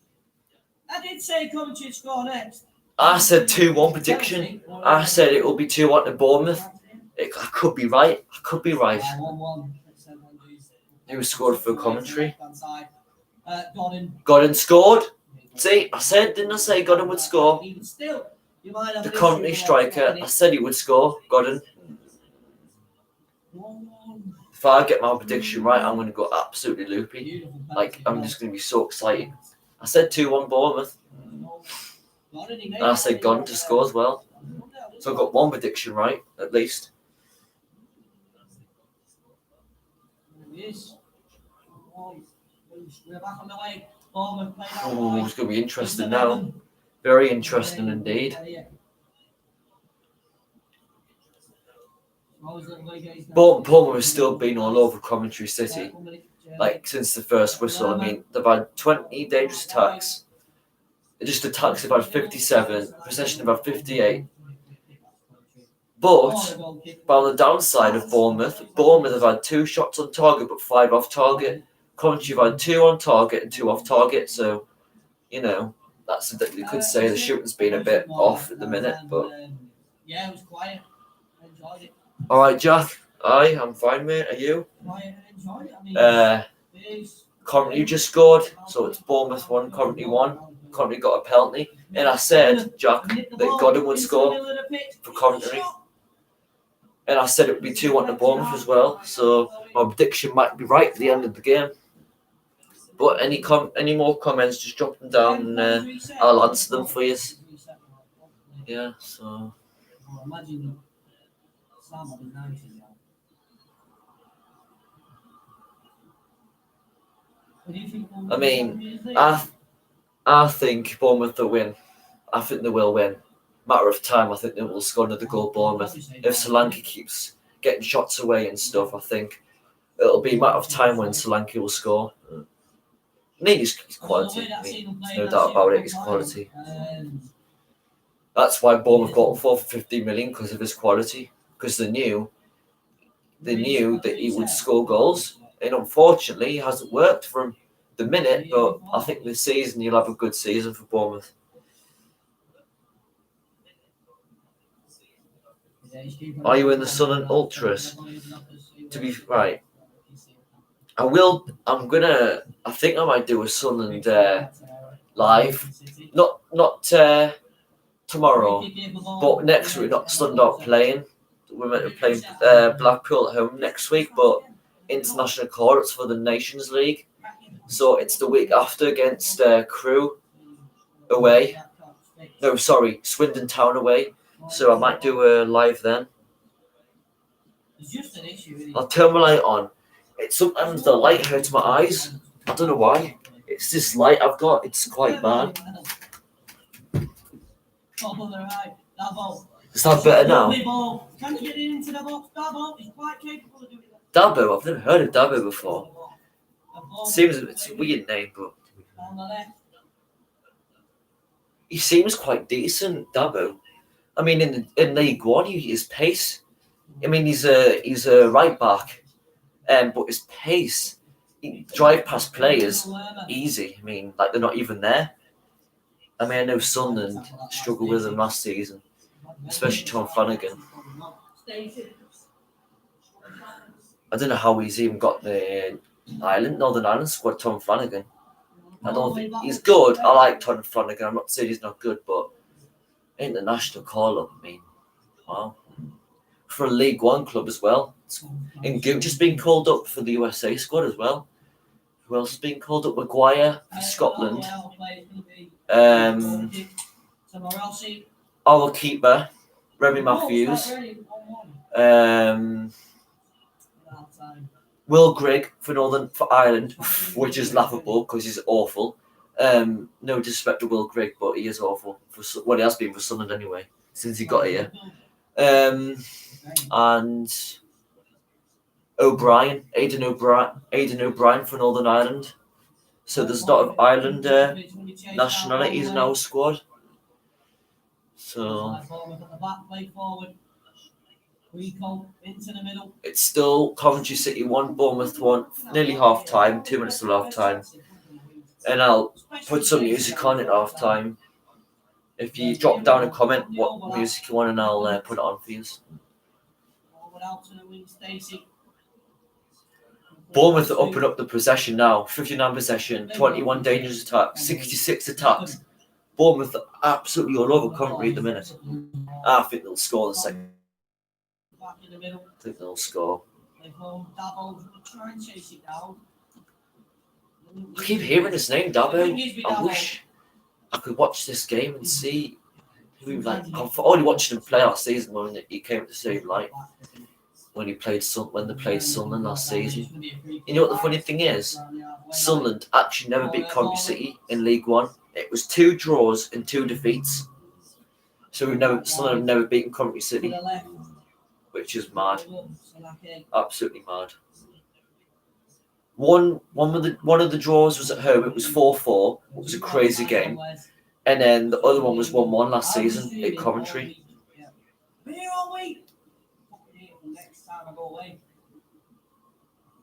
I did say Coventry would score next. I said 2-1 prediction. I said it will be 2-1 to Bournemouth. I could be right. 1-1. Who scored for Coventry? Godden scored. See, didn't I say Godden would score? The Coventry striker, I said he would score. Godden. If I get my prediction right, I'm going to go absolutely loopy. Like, I'm just going to be so excited. I said 2-1 Bournemouth. And I said Gordon to score as well. So I got one prediction right, at least. Oh, it's going to be interesting now. Very interesting indeed. Bournemouth has still been all over Coventry City, like since the first whistle. I mean, they've had 20 dangerous attacks. Just attacks, they've had 57, possession about 58. But on the downside of Bournemouth have had 2 shots on target but 5 off target. Coventry have had 2 on target and 2 off target. So, you know, you could say the shooting's been a bit off at the minute. But yeah, it was quiet. I enjoyed it. All right, Jack. Aye, I'm fine, mate. Are you? Quiet and enjoyed it. I mean, Coventry just scored, so it's Bournemouth 1, Coventry 1. Coventry got a penalty, and I said, Jack, that Godden would score for Coventry. And I said it would be 2-1 to Bournemouth as well, so my prediction might be right at the end of the game. But any more comments, just drop them down and I'll answer them for you. Yeah, so. I mean, I think Bournemouth will win. I think they will win. Matter of time, I think they will score another goal, Bournemouth. If Solanke keeps getting shots away and stuff, I think it'll be a matter of time when Solanke will score. I mean, he's quality. I mean, there's no doubt about it, he's quality. That's why Bournemouth got him for 15 million, because of his quality. Because they knew that he would score goals. And unfortunately, it hasn't worked for him the minute, but I think this season he'll have a good season for Bournemouth. Are you in the Sunderland Ultras? To be right, I will. I think I might do a Sunderland live. Not tomorrow, but next week. Not Sunderland not playing. We're meant to play Blackpool at home next week, but international call-ups for the Nations League. So it's the week after against Crewe away. No, sorry, Swindon Town away. So I might do a live then. I'll turn my light on. Sometimes the light hurts my eyes. I don't know why. It's this light I've got. It's quite bad. Is that better now? Dabo? I've never heard of Dabo before. Seems it's a weird name, but he seems quite decent, Dabo. I mean, in League One, his pace. I mean, he's a right back, but his pace, he drive past players easy. I mean, like they're not even there. I mean, I know Sunderland struggled with him last season, especially Tom Flanagan. I don't know how he's even got the Northern Ireland squad. Tom Flanagan. I don't think he's good. I like Tom Flanagan. I'm not saying he's not good, but ain't the national call-up. I mean, wow. For a League One club as well. And just being called up for the USA squad as well. Who else has been called up? Maguire for Scotland. Our keeper, Remy Matthews. Will Grigg for Ireland, which is laughable because he's awful. No disrespect to Will Grigg, but he is awful. He has been for Sunderland anyway, since he got here. And Aidan O'Brien for Northern Ireland. So there's a lot of Ireland nationalities in our squad. So it's still Coventry City 1, Bournemouth 1, nearly half time, 2 minutes till half time. And I'll put some music on at half time. If you drop down a comment what music you want, and I'll put it on for you. Bournemouth are upping up the possession now. 59 possession, 21 dangerous attacks, 66 attacks. Bournemouth are absolutely all over Coventry at the minute. I think they'll score the second. I think they'll score. I keep hearing his name, Dabo. I wish I could watch this game and see who he like. I've only watched him play last season when he came to save light. When they played Sunderland last season. You know what the funny thing is? Sunderland actually never beat Coventry City in League One. It was 2 draws and 2 defeats. So Sunderland have never beaten Coventry City, which is mad, absolutely mad. One of the draws was at home. It was 4-4. It was a crazy game, and then the other one was 1-1 last season at Coventry.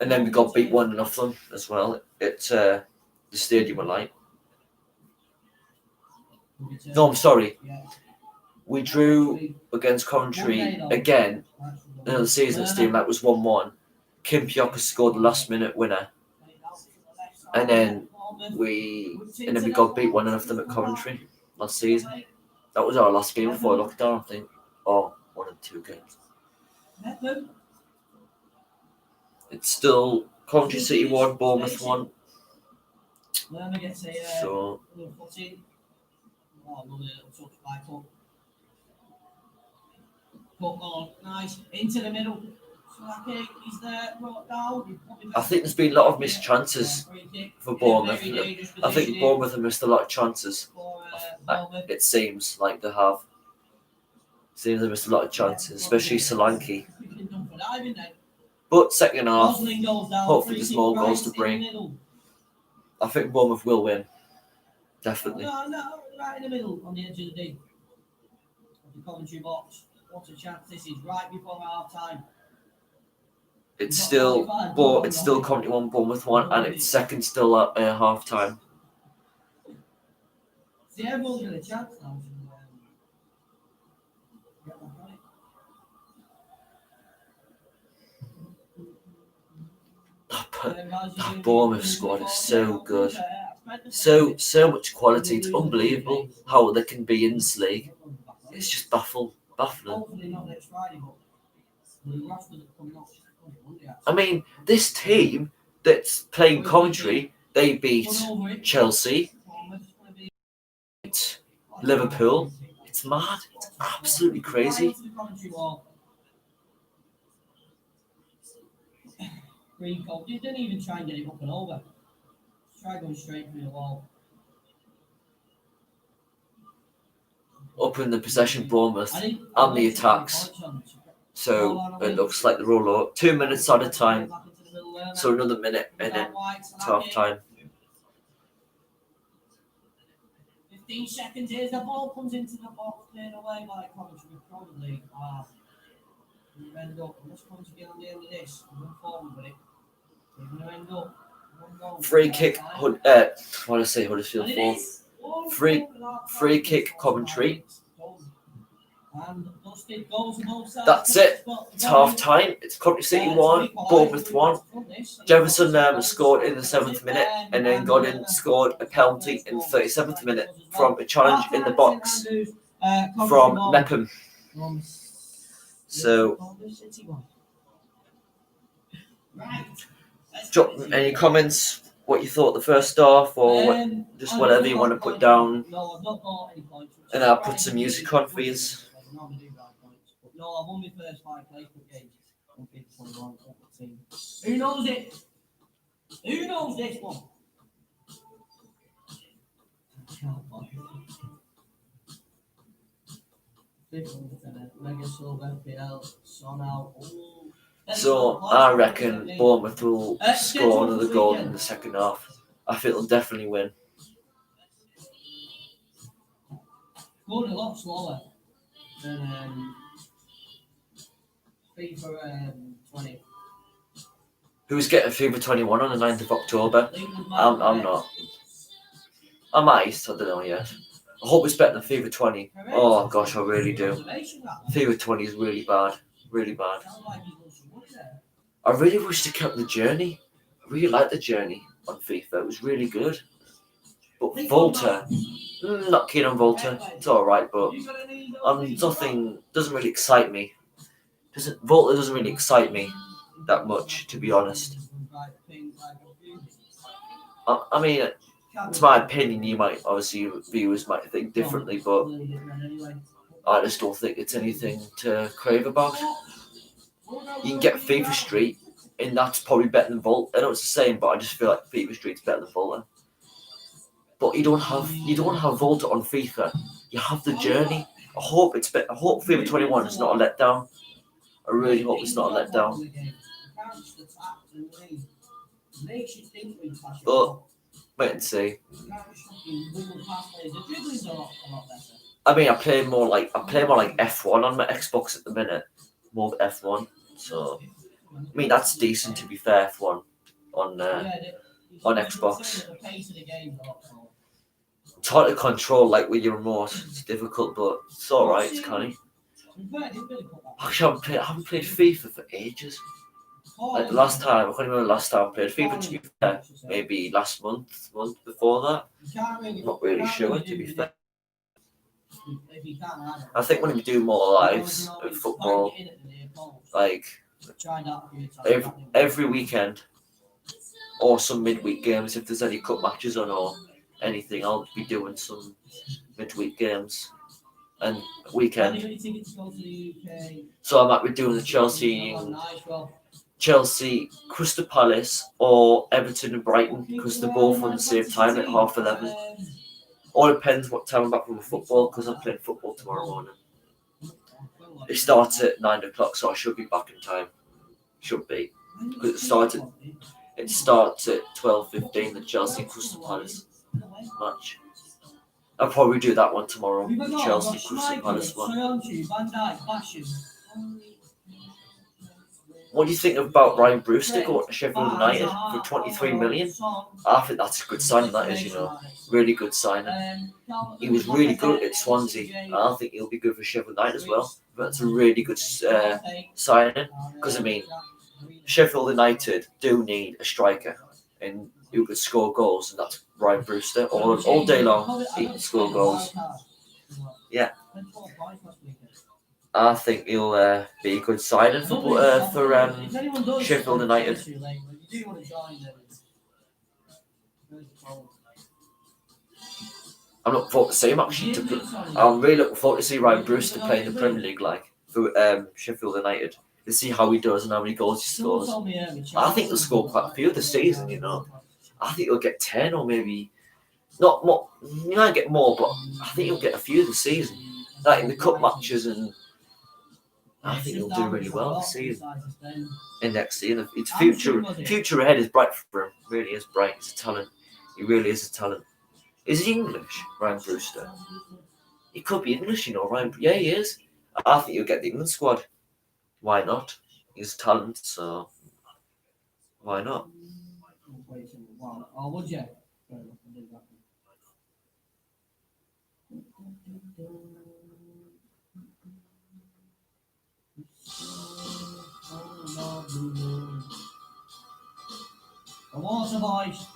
And then we got beat 1-0 as well at the Stadium of Light. No, I'm sorry. We drew against Coventry again another season at Stadium. That was 1-1. Kim Pioka scored the last minute winner, and then we got beat 1-0 at Coventry last season. That was our last game before lockdown, I think. Or 1 or 2 games. It's still Coventry City 1, Bournemouth 1. So nice into the middle. I think there's been a lot of missed chances for Bournemouth. I think Bournemouth have missed a lot of chances. It seems like they have. Seems they missed a lot of chances, especially Solanke. But second half, hopefully there's more goals to bring. I think Bournemouth will win. Definitely. No, right in the middle, on the edge of the commentary box. What a chance this is, right before half time. It's still Coventry 1, Bournemouth 1, and it's second still at half time. See, everyone's got a chance now. That Bournemouth squad is so good. So much quality. It's unbelievable how they can be in this league. It's just baffling. I mean, this team that's playing Coventry, they beat Chelsea, Liverpool. It's mad. It's absolutely crazy. You didn't even try and get it up and over. Try going straight through the wall. Up in the possession, Bournemouth, and the attacks. So it looks like they're all up. 2 minutes at a time. So another minute and then it's half time. 15 seconds here. The ball comes into the box, cleared away by Coventry. Probably you end up. Let's come to get on the end of this. Move forward with it. We're going to end up. Free kick. What did I say? Huddersfield 4. Free kick Coventry. That's it. It's half time. It's Coventry City 1, Bournemouth 1. Jefferson scored in the 7th minute, and then Godin scored a penalty in the 37th minute from a challenge in the box from Mepham. So, drop any comments. What you thought the first half, or just whatever you want to put down, and I'll put some music on for you. No, I won my first 5 Facebook games. Who knows it? Who knows this one? So I reckon Bournemouth will score another goal in the second half. I think they'll definitely win. Scored a lot slower than FIFA 20. Who's getting FIFA 21 on the 9th of October? I'm not. I might. I don't know yet. I hope it's better than FIFA 20. Oh gosh, I really do. FIFA 20 is really bad. Really bad. I really wish they kept the journey. I really liked the journey on FIFA. It was really good. But Volta, not keen on Volta. It's alright, but nothing doesn't really excite me. Volta doesn't really excite me that much, to be honest. I mean, it's my opinion. You might obviously viewers might think differently, but I just don't think it's anything to crave about. You can get FIFA Street, and that's probably better than Volta. I know it's the same, but I just feel like FIFA Street's better than Volta. But you don't have Volta on FIFA. You have the journey. I hope FIFA 21 is not a letdown. I really hope it's not a letdown. But wait and see. I mean, I play more like F1 on my Xbox at the minute. More F1. So I mean that's decent to be fair. F1 on Xbox. It's hard to control like with your remote. It's difficult, but it's alright. It's kind of. Actually, I haven't played FIFA for ages. Like the last time, I can't remember the last time I played FIFA. To be fair, maybe last month before that. I'm not really sure. To be fair, I think when we do more lives of football, like every weekend, or some midweek games, if there's any cup matches on or anything, I'll be doing some midweek games and weekend. So I might be doing the Chelsea, Crystal Palace, or Everton and Brighton because they're both on the same time at 11:30. All depends what time I'm back from the football because I'm playing football tomorrow morning. It starts at 9 o'clock, so I should be back in time. Should be because it starts at 12:15. The Chelsea Crystal Palace match. I'll probably do that one tomorrow. The Chelsea Crystal Palace one. What do you think about Ryan Brewster going to Sheffield United for 23 million? I think that's a good signing, that is, really good signing. He was really good at Swansea. I think he'll be good for Sheffield United as well. That's a really good signing because, I mean, Sheffield United do need a striker and who could score goals, and that's Ryan Brewster. All day long, he can score goals. Yeah. I think he'll be a good signing for Sheffield United. I'm looking forward to see him actually. I'm really looking forward to see Ryan Brewster play in the Premier League, like for Sheffield United, to see how he does and how many goals he scores. I think he'll score quite a few this season. I think he'll get 10 or maybe not more. He might get more, but I think he'll get a few this season, like in the cup matches and. I think he'll do really well this season and next season. Its future ahead is bright for him. Really is bright. He's a talent. He really is a talent. Is he English, Ryan Brewster? He could be English, Ryan. Yeah, he is. I think he'll get the England squad. Why not? He's a talent, so why not? Oh, would you? The water, boys.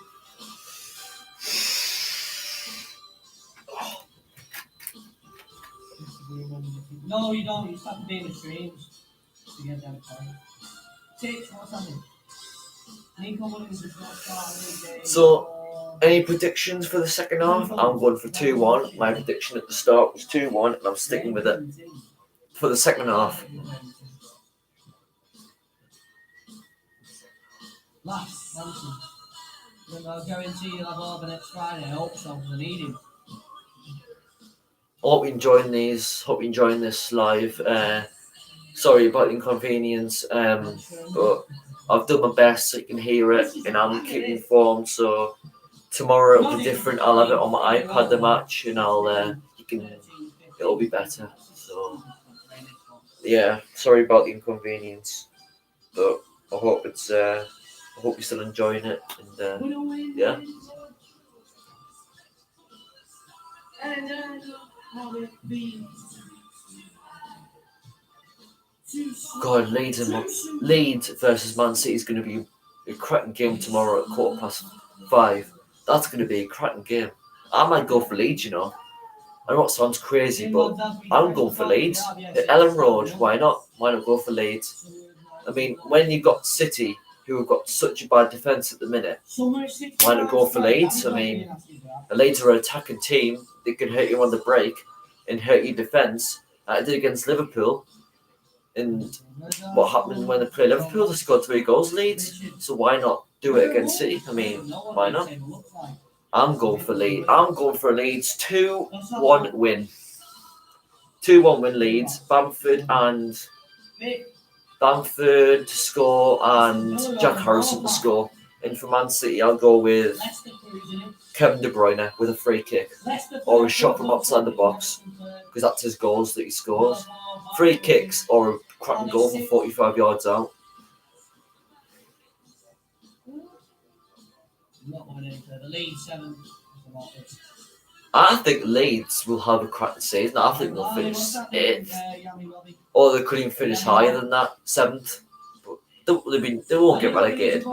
No, you don't. You just have to be in the streams to get them playing. Six, what's happening? So, any predictions for the second half? I'm going for 2-1. My prediction at the start was 2-1, and I'm sticking with it for the second half. I'll guarantee you'll have over next Friday. I hope so, because I need him. I hope you're enjoying these. Hope you're enjoying this live. Sorry about the inconvenience, but I've done my best so you can hear it, and I'm keeping informed. So tomorrow it'll be different. I'll have it on my iPad, the match, and it'll be better. So yeah, sorry about the inconvenience, but I hope you're still enjoying it, and yeah. God, Leeds versus Man City is going to be a cracking game tomorrow at 5:15. That's going to be a cracking game. I might go for Leeds, I know it sounds crazy, but I'm going for Leeds. At Ellen Road, why not? Why not go for Leeds? I mean, when you've got City who have got such a bad defence at the minute, why not go for Leeds? I mean, the Leeds are an attacking team. They can hurt you on the break and hurt your defence. I did against Liverpool. And what happened when they play Liverpool? They scored 3 goals, Leeds. So why not do it against City? I mean, why not? I'm going for Leeds. I'm going for a Leeds 2-1 win. 2-1 win Leeds. Bamford to score and Jack Harrison to score. And for Man City, I'll go with Kevin De Bruyne with a free kick or a shot from outside the box, because that's his goals that he scores. Free kicks or a cracking goal from 45 yards out. I think Leeds will have a cracking season. I think they'll finish 8th, or they could even finish higher than that, 7th. But they won't get relegated.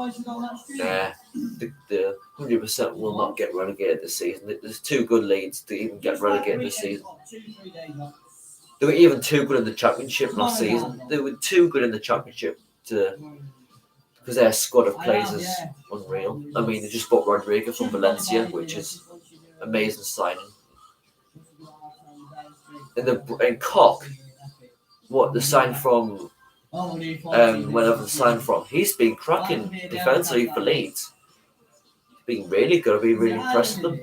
Yeah, the 100% will not get relegated this season. There's 2 good Leeds to even get relegated this season. They were even too good in the Championship last season. They were too good in the Championship because their squad of players is unreal. I mean, they just bought Rodrigo from Valencia, which is amazing signing. And Koch, what they signed from, wherever they signed from, he's been cracking defensively for Leeds. He's been really good. I've been really impressed with them.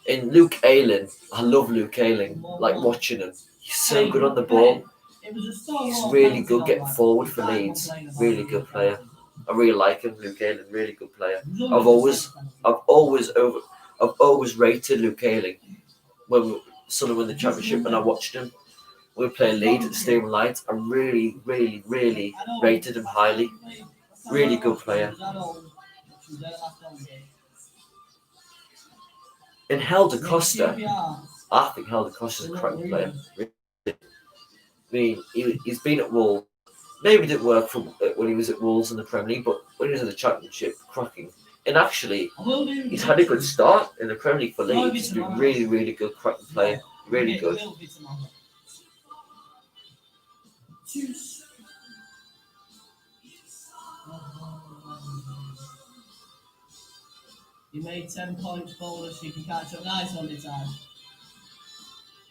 And Luke Ayling, I love Luke Ayling. Like watching him, he's so good on the ball. He's really good getting forward for Leeds. Really good player. I really like him, Luke Ayling. Really good player. I've always rated Luke Ayling when Sunderland won the Championship, and I watched him. We play Leeds at the Stadium Lights. I really, really, really rated him highly. Really good player. And Helder Costa, I think Helder Costa's a cracking player. I mean, he's been at Wolves. Maybe it didn't work when he was at Wolves in the Premier League, but when he was in the Championship, cracking. And actually, he's had a good start in the Premier League for Leeds. He's been really, really good, cracking player. Really good. You made 10 points bonus, you can catch up nice on the time.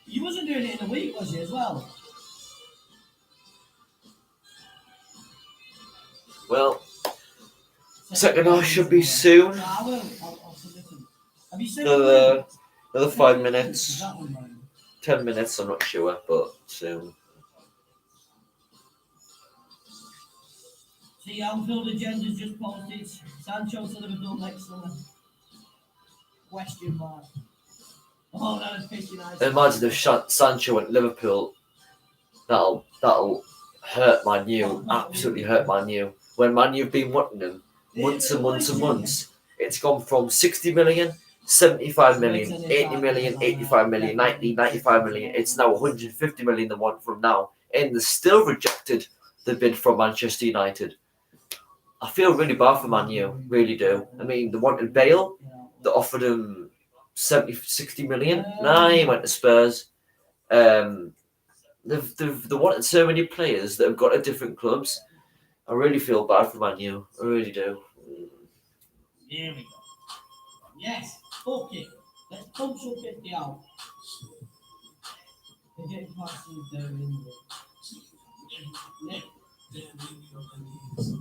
You wasn't doing it in a week, was you, as well? Well, second half should be soon. I will. I'll submit them. Have you seen them? Another 5 minutes. 10 minutes, I'm not sure, but soon. See, Anfield Agenda's just posted. Sancho to Liverpool next summer. Question mark. Oh, that was pretty nice. Imagine if Sancho went Liverpool. That'll hurt Man U. Absolutely hurt Man U. When Man U have been wanting him months and months and months, it's gone from 60 million, 75 million, 80 million, 85 million, 90, 95 million. It's now 150 million they want from now. And they still rejected the bid from Manchester United. I feel really bad for Man U. Really do. I mean, they wanted Bale. They offered him 70, 60 million. Nah, he went to Spurs. They wanted so many players that have got to different clubs. I really feel bad for Man U. I really do. Here we go. Yes, okay. Let's pump some 50 out.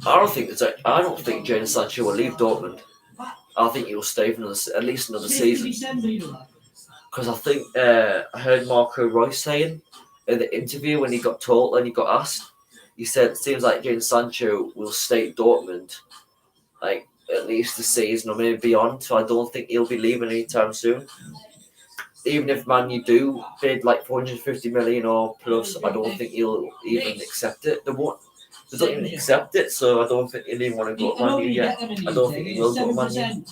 I don't think Jadon Sancho will leave Dortmund. I think he will stay for at least another season. Because I think I heard Marco Reus saying in the interview when he got asked, he said it seems like Jadon Sancho will stay at Dortmund like at least the season or maybe beyond. So I don't think he'll be leaving anytime soon. Even if Man U do bid like 450 million or plus, I don't think he'll even accept it. They don't even accept it, so I don't think he'll even want to go to Man U yet. I don't think he will go to Man U.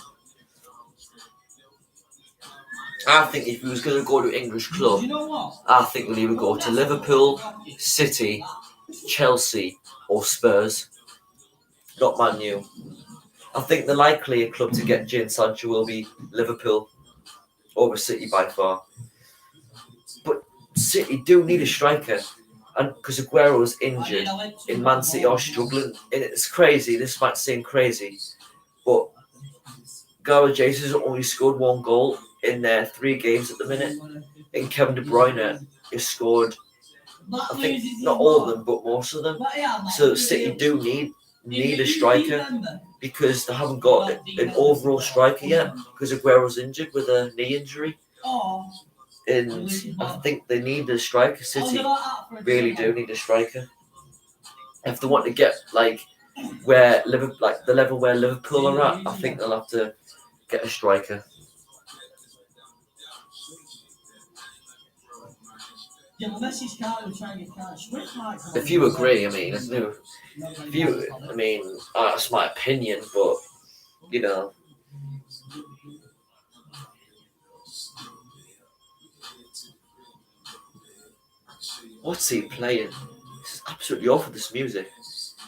I think if he was going to go to an English club, I think he'll either go to Liverpool, City, Chelsea, or Spurs. Not Man U. I think the likelier club to get Jadon Sancho will be Liverpool over City by far. But City do need a striker. and because Aguero was injured in Man City are struggling, and it's crazy. This might seem crazy, but Gabriel Jesus has only scored 1 goal in their 3 games at the minute, and Kevin De Bruyne has scored, I think, not all of them, but most of them. So City do need a striker because they haven't got an overall striker yet because Aguero's injured with a knee injury. And I think they need a striker. City really do need a striker. If they want to get like where Liverpool, like the level where Liverpool are at, I think they'll have to get a striker. If you agree, I mean, there's no. If you, I mean, that's my opinion, but you know. What's he playing? This is absolutely awful, this music.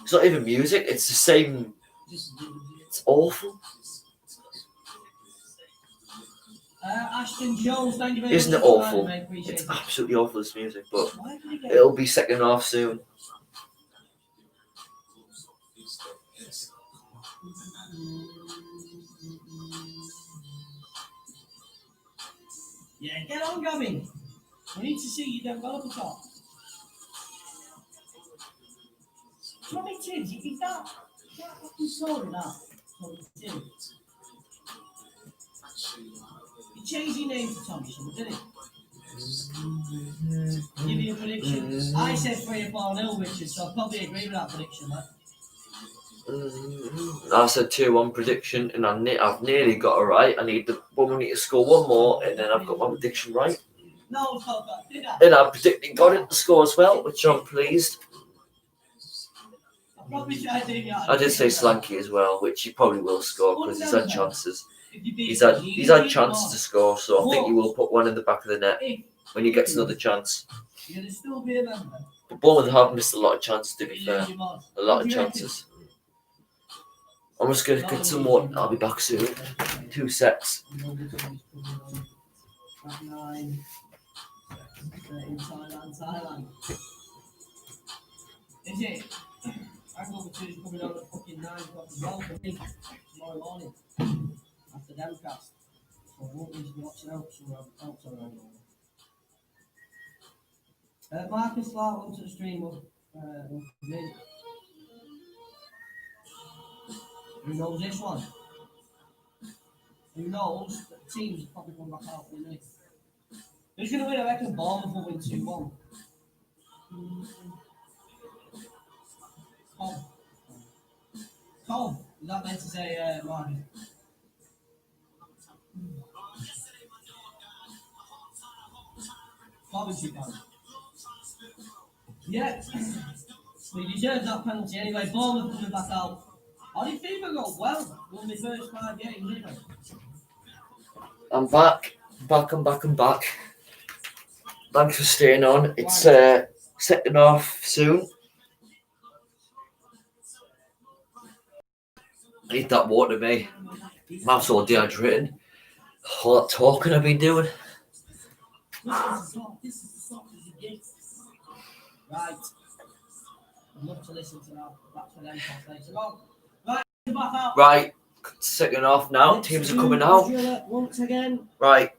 It's not even music, it's the same. It's awful. Ashton Jones, thank you very Isn't much it for awful? that, mate. Appreciate It's it. absolutely awful, this music, but Why did he get it'll be second half soon. Yeah, get on, Gavin. We need to see you develop at all. Tommy Tibbs, you think that fucking sorry that? Tommy Tibbs. You changed your name to Tommy, so didn't it? Give you a prediction. I said 3-4-0, Richard, so I probably agree with that prediction, mate. I said 2-1 prediction, and I've nearly got it right. I need to score 1 more, and then I've got my prediction right. No, it's not that, did I? And I predicted got it to score as well, which I'm pleased. I probably tried doing that. I did say Slanky as well, which he probably will score because he's had chances. If you beat He's had Fiji, chances to score, so I think he will put one in the back of the net when he gets another chance. You're gonna still be a member. But Bournemouth have missed a lot of chances, to be fair. A lot of chances. I'm just going to get some more. I'll be back soon. 2 sets. Thailand. Is it? Hangover 2 is coming on at fucking 9 o'clock as well for me tomorrow morning after Demcast. So I won't need to be watching out somewhere else around. Marcus Clark onto the stream of me. Who knows this one? Who knows that teams probably come back out with it? Who's going to win? I reckon Bournemouth will win 2-1. Tom, is that meant to say Marcus? Coventry fan. Yeah. He deserves that penalty anyway. Bournemouth coming back out. How did FIFA go? Well, won the first 5 games, didn't they? I'm back. I'm back. Thanks for staying on. It's second half soon. I need that water, mate. Mouth's all dehydrated. All that talking I've been doing. This is the song as it gets. Right. I'd love to listen to that. That's for them later on. Right, back out. Right, second half now. Teams are coming out. Once again. Right,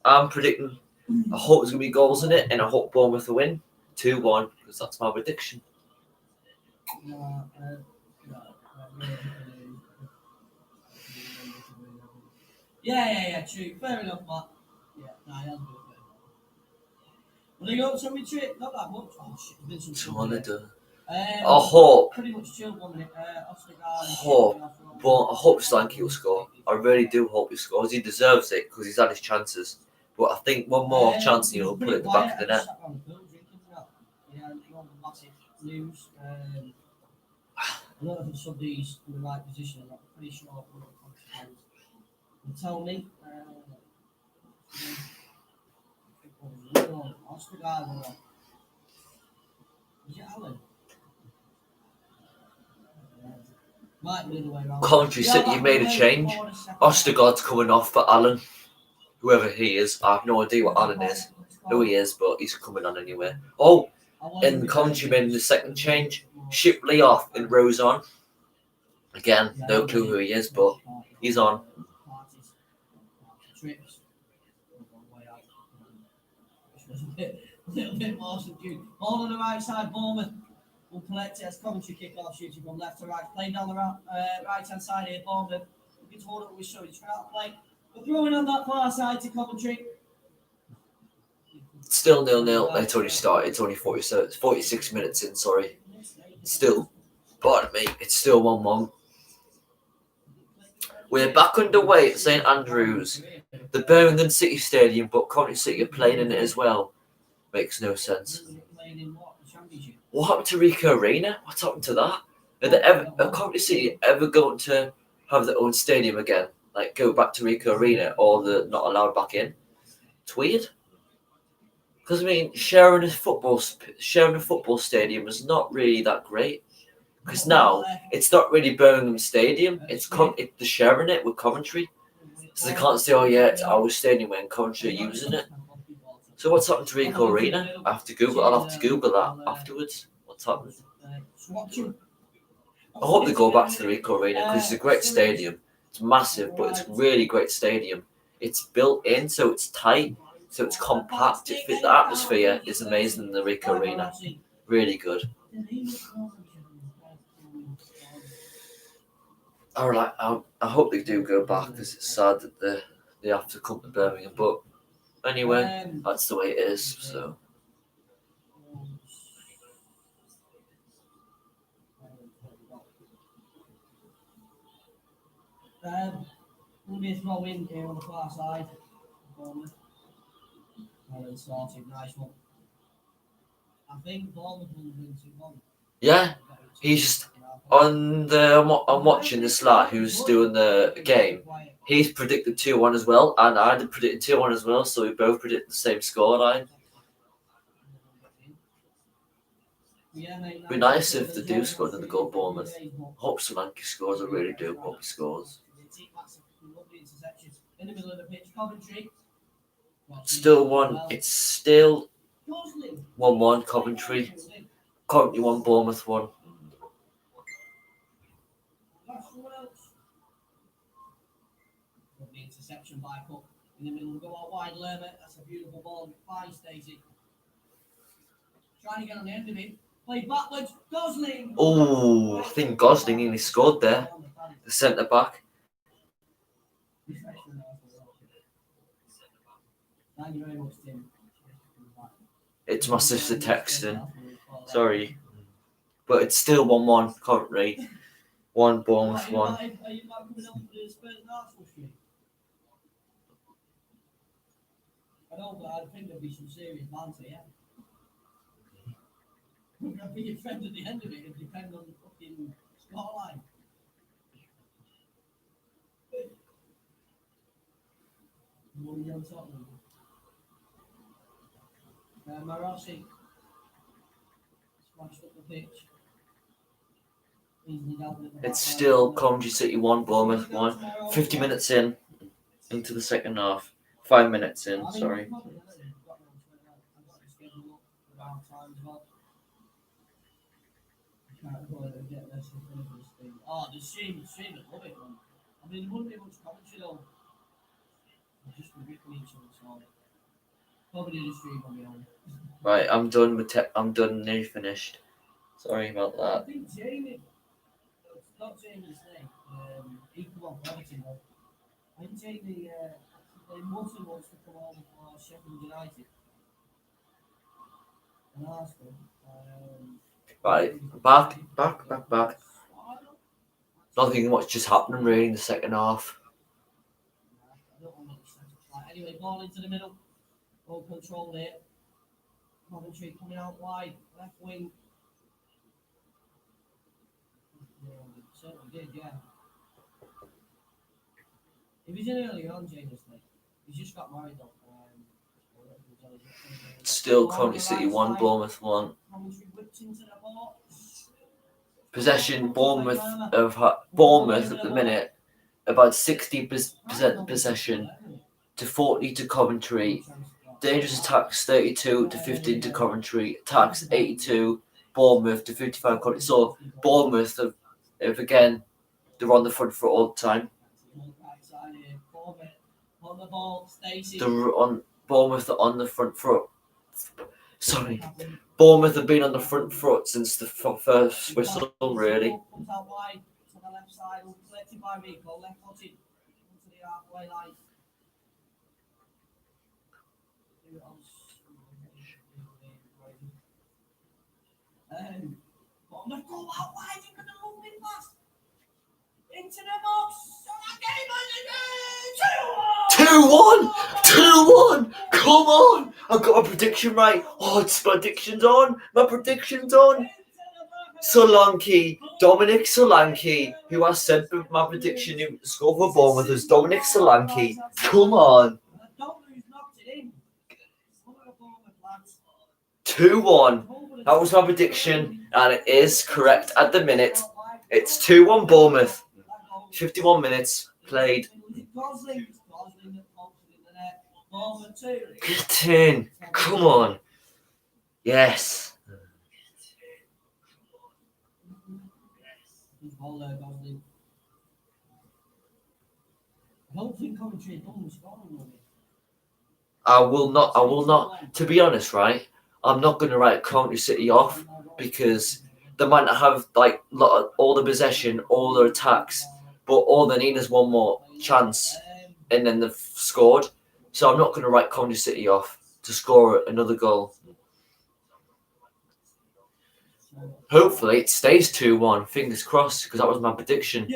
I'm predicting. I hope there's gonna be goals in it, and I hope Bournemouth will win 2-1 because that's my prediction. Yeah, true. Fair enough, Matt. Yeah, I am good. Will they go some retreat? Not that much. Oh shit, there's been some. I hope. Pretty much chilled 1 minute. I hope Slanky will score. I really do hope he scores. He deserves it because he's had his chances. But I think one more chance and he'll put it at the back of the net. Yeah, massive news. I don't know if somebody's in the right position. I'm pretty sure tell me. Oscar guy is it Alan? Might be the other way around. Coventry City made a change. Ostergaard's coming off for Alan. Whoever he is. I have no idea what Alan is. Who he is, but he's coming on anyway. Oh, in Coventry made the second change. Shipley off and Rose on. Again, no clue who he is, but he's on. Trips. A little bit more subdued. Ball on the right side, Bournemouth will collect it as Coventry kick off, shooting from left to right. Playing down the right hand side here, Bournemouth. Looking toward what we showed. He's trying to play. But throwing on that far side to Coventry. Still 0-0. It's only started. It's only 46 minutes in, sorry. Still, pardon me, it's still 1-1. We're back underway at St Andrews, the Birmingham City Stadium, but Coventry City are playing in it as well. Makes no sense. What happened to Ricoh Arena? What's happened to that? Are Coventry City ever going to have their own stadium again? Like go back to Ricoh Arena, or they're not allowed back in? It's weird. Because I mean, sharing a football stadium is not really that great. Because now it's not really Birmingham Stadium. They're sharing it with Coventry, so they can't say, "Oh yeah, it's our stadium when Coventry are using it." So what's happened to Ricoh Arena? I'll have to Google that afterwards. What's happened? I hope they go back to the Ricoh Arena because it's a great stadium. It's massive, but it's a really great stadium. It's built in, so it's tight, so it's compact. The atmosphere is amazing in the Ricoh Arena. Really good. Alright, I hope they do go back because it's sad that they have to come to Birmingham. But anyway, that's the way it is. So. Will be a throw in here on the far side. Bournemouth. Well then sorted, nice one. I think Bournemouth will win 2-1. Yeah, he's just I'm watching this lad who's doing the game. He's predicted 2-1 as well, and I had predicted 2-1 as well, so we both predicted the same scoreline. It'd be nice if they do score another goal, Bournemouth. I hope Solanke scores, I really do hope he scores. Still 1, it's still 1-1 Coventry. Coventry 1, Bournemouth 1. The interception by Cook in the middle, go out wide, Lerma. That's a beautiful ball. Fine, Stacey. Trying to get on the end of it. Play backwards. Gosling. Oh, I think Gosling nearly scored there. The centre back. Thank you very much, Tim. It's my sister texting. Sorry. But it's still 1-1 Coventry. 1 Bournemouth 1. Are you not coming up for the Spurs and Arsenal stream? I know, but I think there'll be some serious banter, yeah. We're going to be your friend at the end of it. It depends on the fucking scoreline. What are you on top of? Marossi smashed up the pitch. It's still Coventry City 1, Bournemouth 1. 50 minutes into the second half. 5 minutes in, sorry. Oh, the stream, I love it, man. I mean, there wouldn't be much commentary though. Just ripping each other, so probably the stream on my own. Right, I'm done with I'm done, nearly finished. Sorry about I that. think Jamie, it's not Jamie's name, he come on for Everton though. I think Jamie, Morton wants to come on for Sheffield United. And Arsenal. Right, back. Nothing much just happening really in the second half. Anyway, ball into the middle. Ball control there. Coventry coming out wide. Left wing. Yeah, certainly did, yeah. He was in earlier on, James. He's just got married though. Still Coventry City 1, Bournemouth 1. Possession, Bournemouth at the minute, about 60% possession to 40 to Coventry. Dangerous attacks 32 to 15 to Coventry. Attacks 82. Bournemouth to 55 Coventry. So Bournemouth have again, they're on the front foot all the time. On the ball, Stacey. They're on Bournemouth are on the front foot. Sorry, Bournemouth have been on the front foot since the first whistle, really. Comes out wide to the left side, collected by Rico, left footed to the halfway line. Bournemouth go out wide, you can move in fast. Into the box. So that game is 2-1! 2-1! Come on! I've got my prediction right. Oh, it's predictions on. My prediction's on. Solanke, Dominic Solanke, who I said my prediction to score for Bournemouth is Dominic Solanke. Come on. 2-1. That was my prediction, and it is correct at the minute. It's 2-1 Bournemouth. 51 minutes played. Get in. Come on. Yes. I will not. To be honest, right? I'm not going to write Coventry City off because they might not have like all the possession, all the attacks, but all they need is one more chance, and then they've scored. So I'm not going to write Coventry City off to score another goal. Hopefully it stays 2-1. Fingers crossed, because that was my prediction,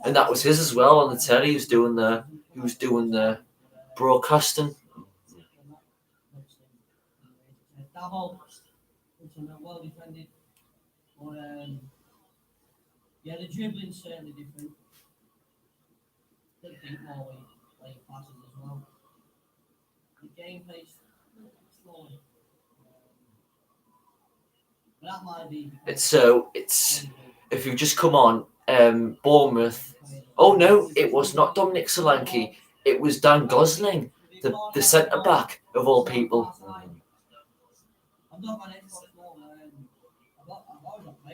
and that was his as well on the telly. He was doing the broadcasting. Well defended, but yeah, the dribbling's certainly different. Didn't think more playing passes as well. The gameplay's slowly. That might be. It's if you just come on, Bournemouth. Oh no, it was not Dominic Solanke. It was Dan Gosling, the centre back of all people.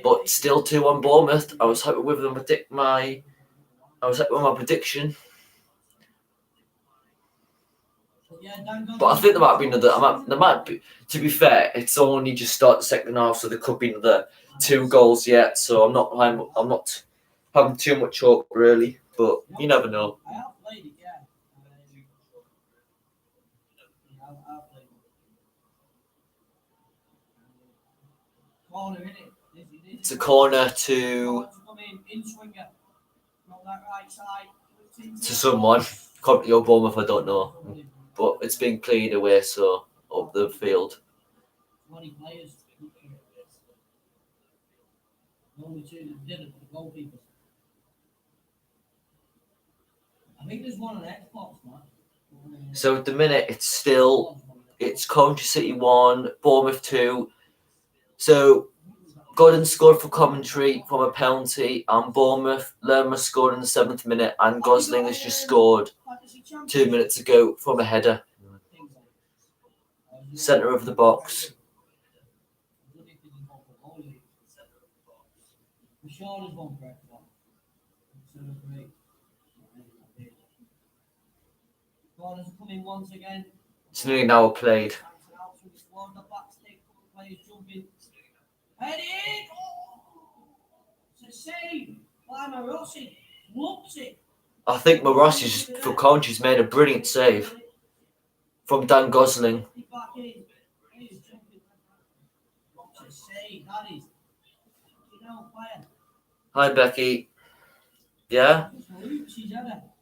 But still 2-1 Bournemouth. I was happy with my prediction. But I think there might be another. There might be. To be fair, it's only just started the second half, so there could be another 2 goals yet. So I'm not having too much hope really. But you never know. It's a corner to someone. Coventry or Bournemouth, I don't know. But it's being played away, so up the field. I think there's one on Xbox, man. So at the minute, it's Coventry City 1, Bournemouth 2. So Gordon scored for Coventry from a penalty, and Bournemouth, Lerma scored in the 7th minute, and Gosling has just scored 2 minutes ago from a header. Centre of the box. It's nearly an hour played. Head in! It's a save by Marossi. Whoops it. I think Marossi for Coventry's made a brilliant save from Dan Gosling. Hi Becky. Yeah?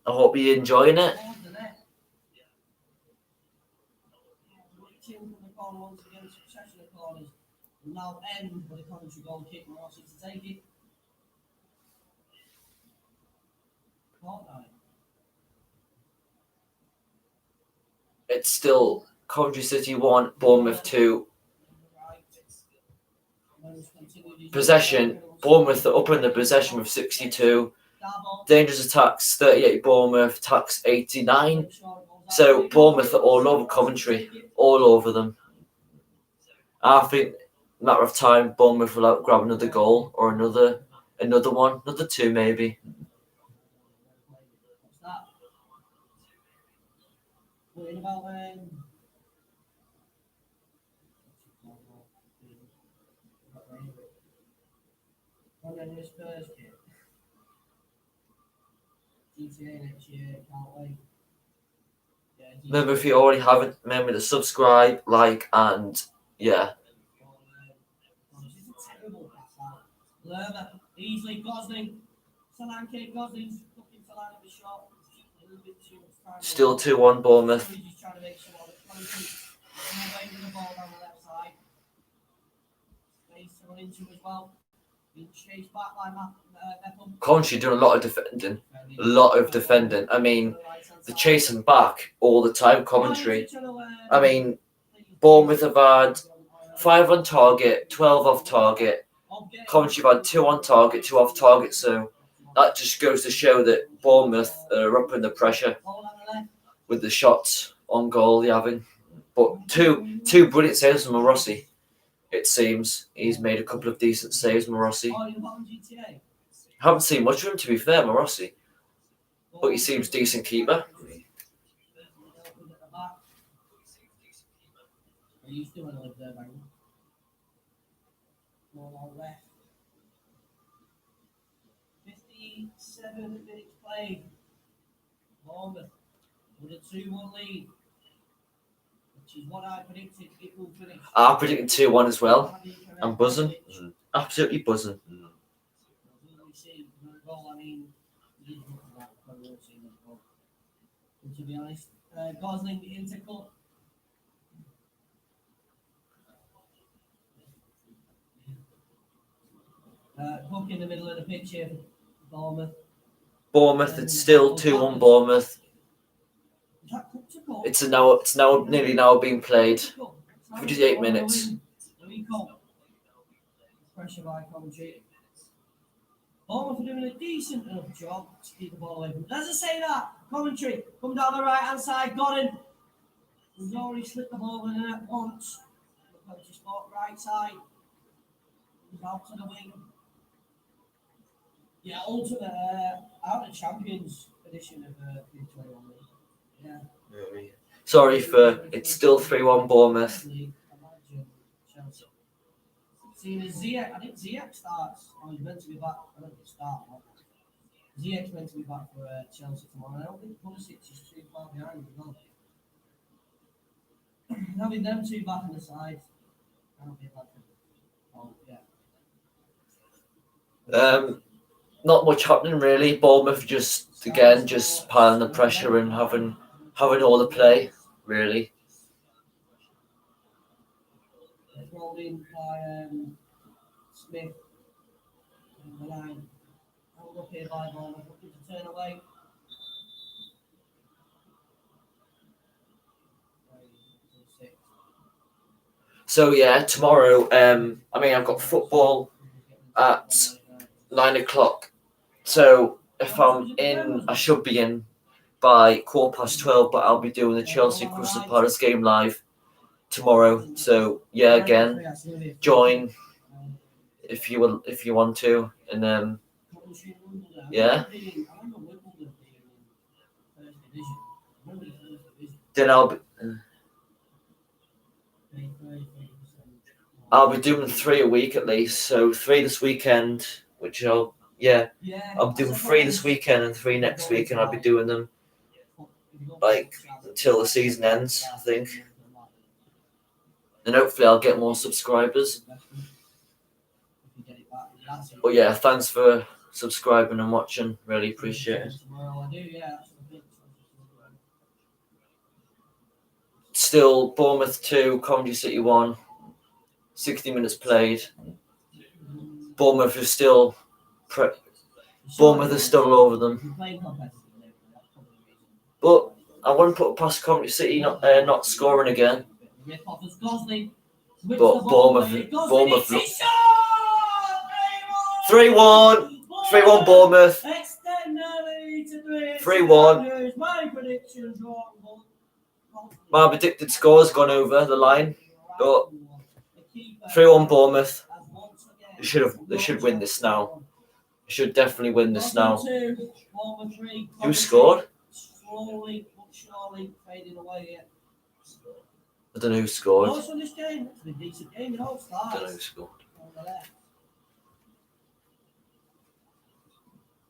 I hope you're enjoying it. Now end with a Coventry goal kick, Marossi to take it. It's still Coventry City 1, Bournemouth 2. Possession, Bournemouth are up in the possession with 62. Dangerous attacks, 38 Bournemouth, attacks 89. So Bournemouth are all over Coventry, all over them. I think matter of time, Bournemouth will grab another goal or another one, another two maybe. What's that? Worrying about Spurs kit. GTA next year, can't wait. Yeah, Remember, if you already haven't, remember to subscribe, like, and yeah. This is a terrible pass out. Lerma, easily Gosling. Solanke, Gosling's looking to line up a shot. A little bit too much time. Still 2-1 Bournemouth. He's just trying to make sure that Coventry is away with the ball down the left side. Space to run into as well. Being chased back by Beckham. Coventry doing a lot of defending. A lot of defending. I mean, they're chasing back all the time, Coventry. I mean, Bournemouth have had 5 on target, 12 off target. Coventry have had 2 on target, 2 off target. So that just goes to show that Bournemouth are up under pressure with the shots on goal they're having. But two brilliant saves from Morossi, it seems. He's made a couple of decent saves, Morossi. Haven't seen much of him, to be fair, Morossi. But he seems decent keeper. Are you still on the there, Baron? More left. 57 minutes played. Bournemouth with a 2-1 lead, which is what I predicted it will finish. I predicted 2-1 as well. I'm buzzing. Absolutely buzzing. I mean, to be honest, Gosling intercut. Cook in the middle of the pitch here for Bournemouth. Bournemouth, it's still 2-1 Bournemouth. It's now nearly now being played. 58 minutes. Pressure by Coventry. Bournemouth are doing a decent enough job to keep the ball away from. As I say that, Coventry come down the right hand side. Godden, who's already slipped the ball in at once. Coventry spot right side. He's out to the wing. Yeah, ultimate out of champions edition of 2021. Yeah. Sorry for it's still 3-1 Bournemouth. Seeing as Ziyech, I think Ziyech starts. Oh, he's meant to be back. I don't think start. Ziyech's meant to be back for Chelsea tomorrow. I don't think Pulisic is too far behind as well. Having them two back on the side, that'll be a bad thing. Oh, yeah. Not much happening really. Bournemouth just piling the pressure and having all the play really. Rolled in by Smith in the line. Held up here by Bournemouth, looking to turn away. So yeah, tomorrow. I mean, I've got football at 9 o'clock. So if I'm in, I should be in by 12:15. But I'll be doing the Chelsea Crystal Palace game live tomorrow. So yeah, again, join if you want to, and yeah. Then I'll be doing 3 a week at least. So 3 this weekend, which I'm doing 3 this weekend and 3 next week, and I'll be doing them like until the season ends, I think. And hopefully I'll get more subscribers. But yeah, thanks for subscribing and watching. Really appreciate it. Still Bournemouth 2, Coventry City 1. 60 minutes played. Bournemouth is still all over them. But I want to put past Coventry City not scoring again. But Bournemouth 3-1. 3-1 Bournemouth. 3-1. My predicted score's gone over the line. But 3-1 Bournemouth. They should win this now. They should definitely win this now. Who scored? Slowly but surely fading away here. I don't know who scored. Nice on this game. It's been a decent game. It all I don't know who starts scored. on the left.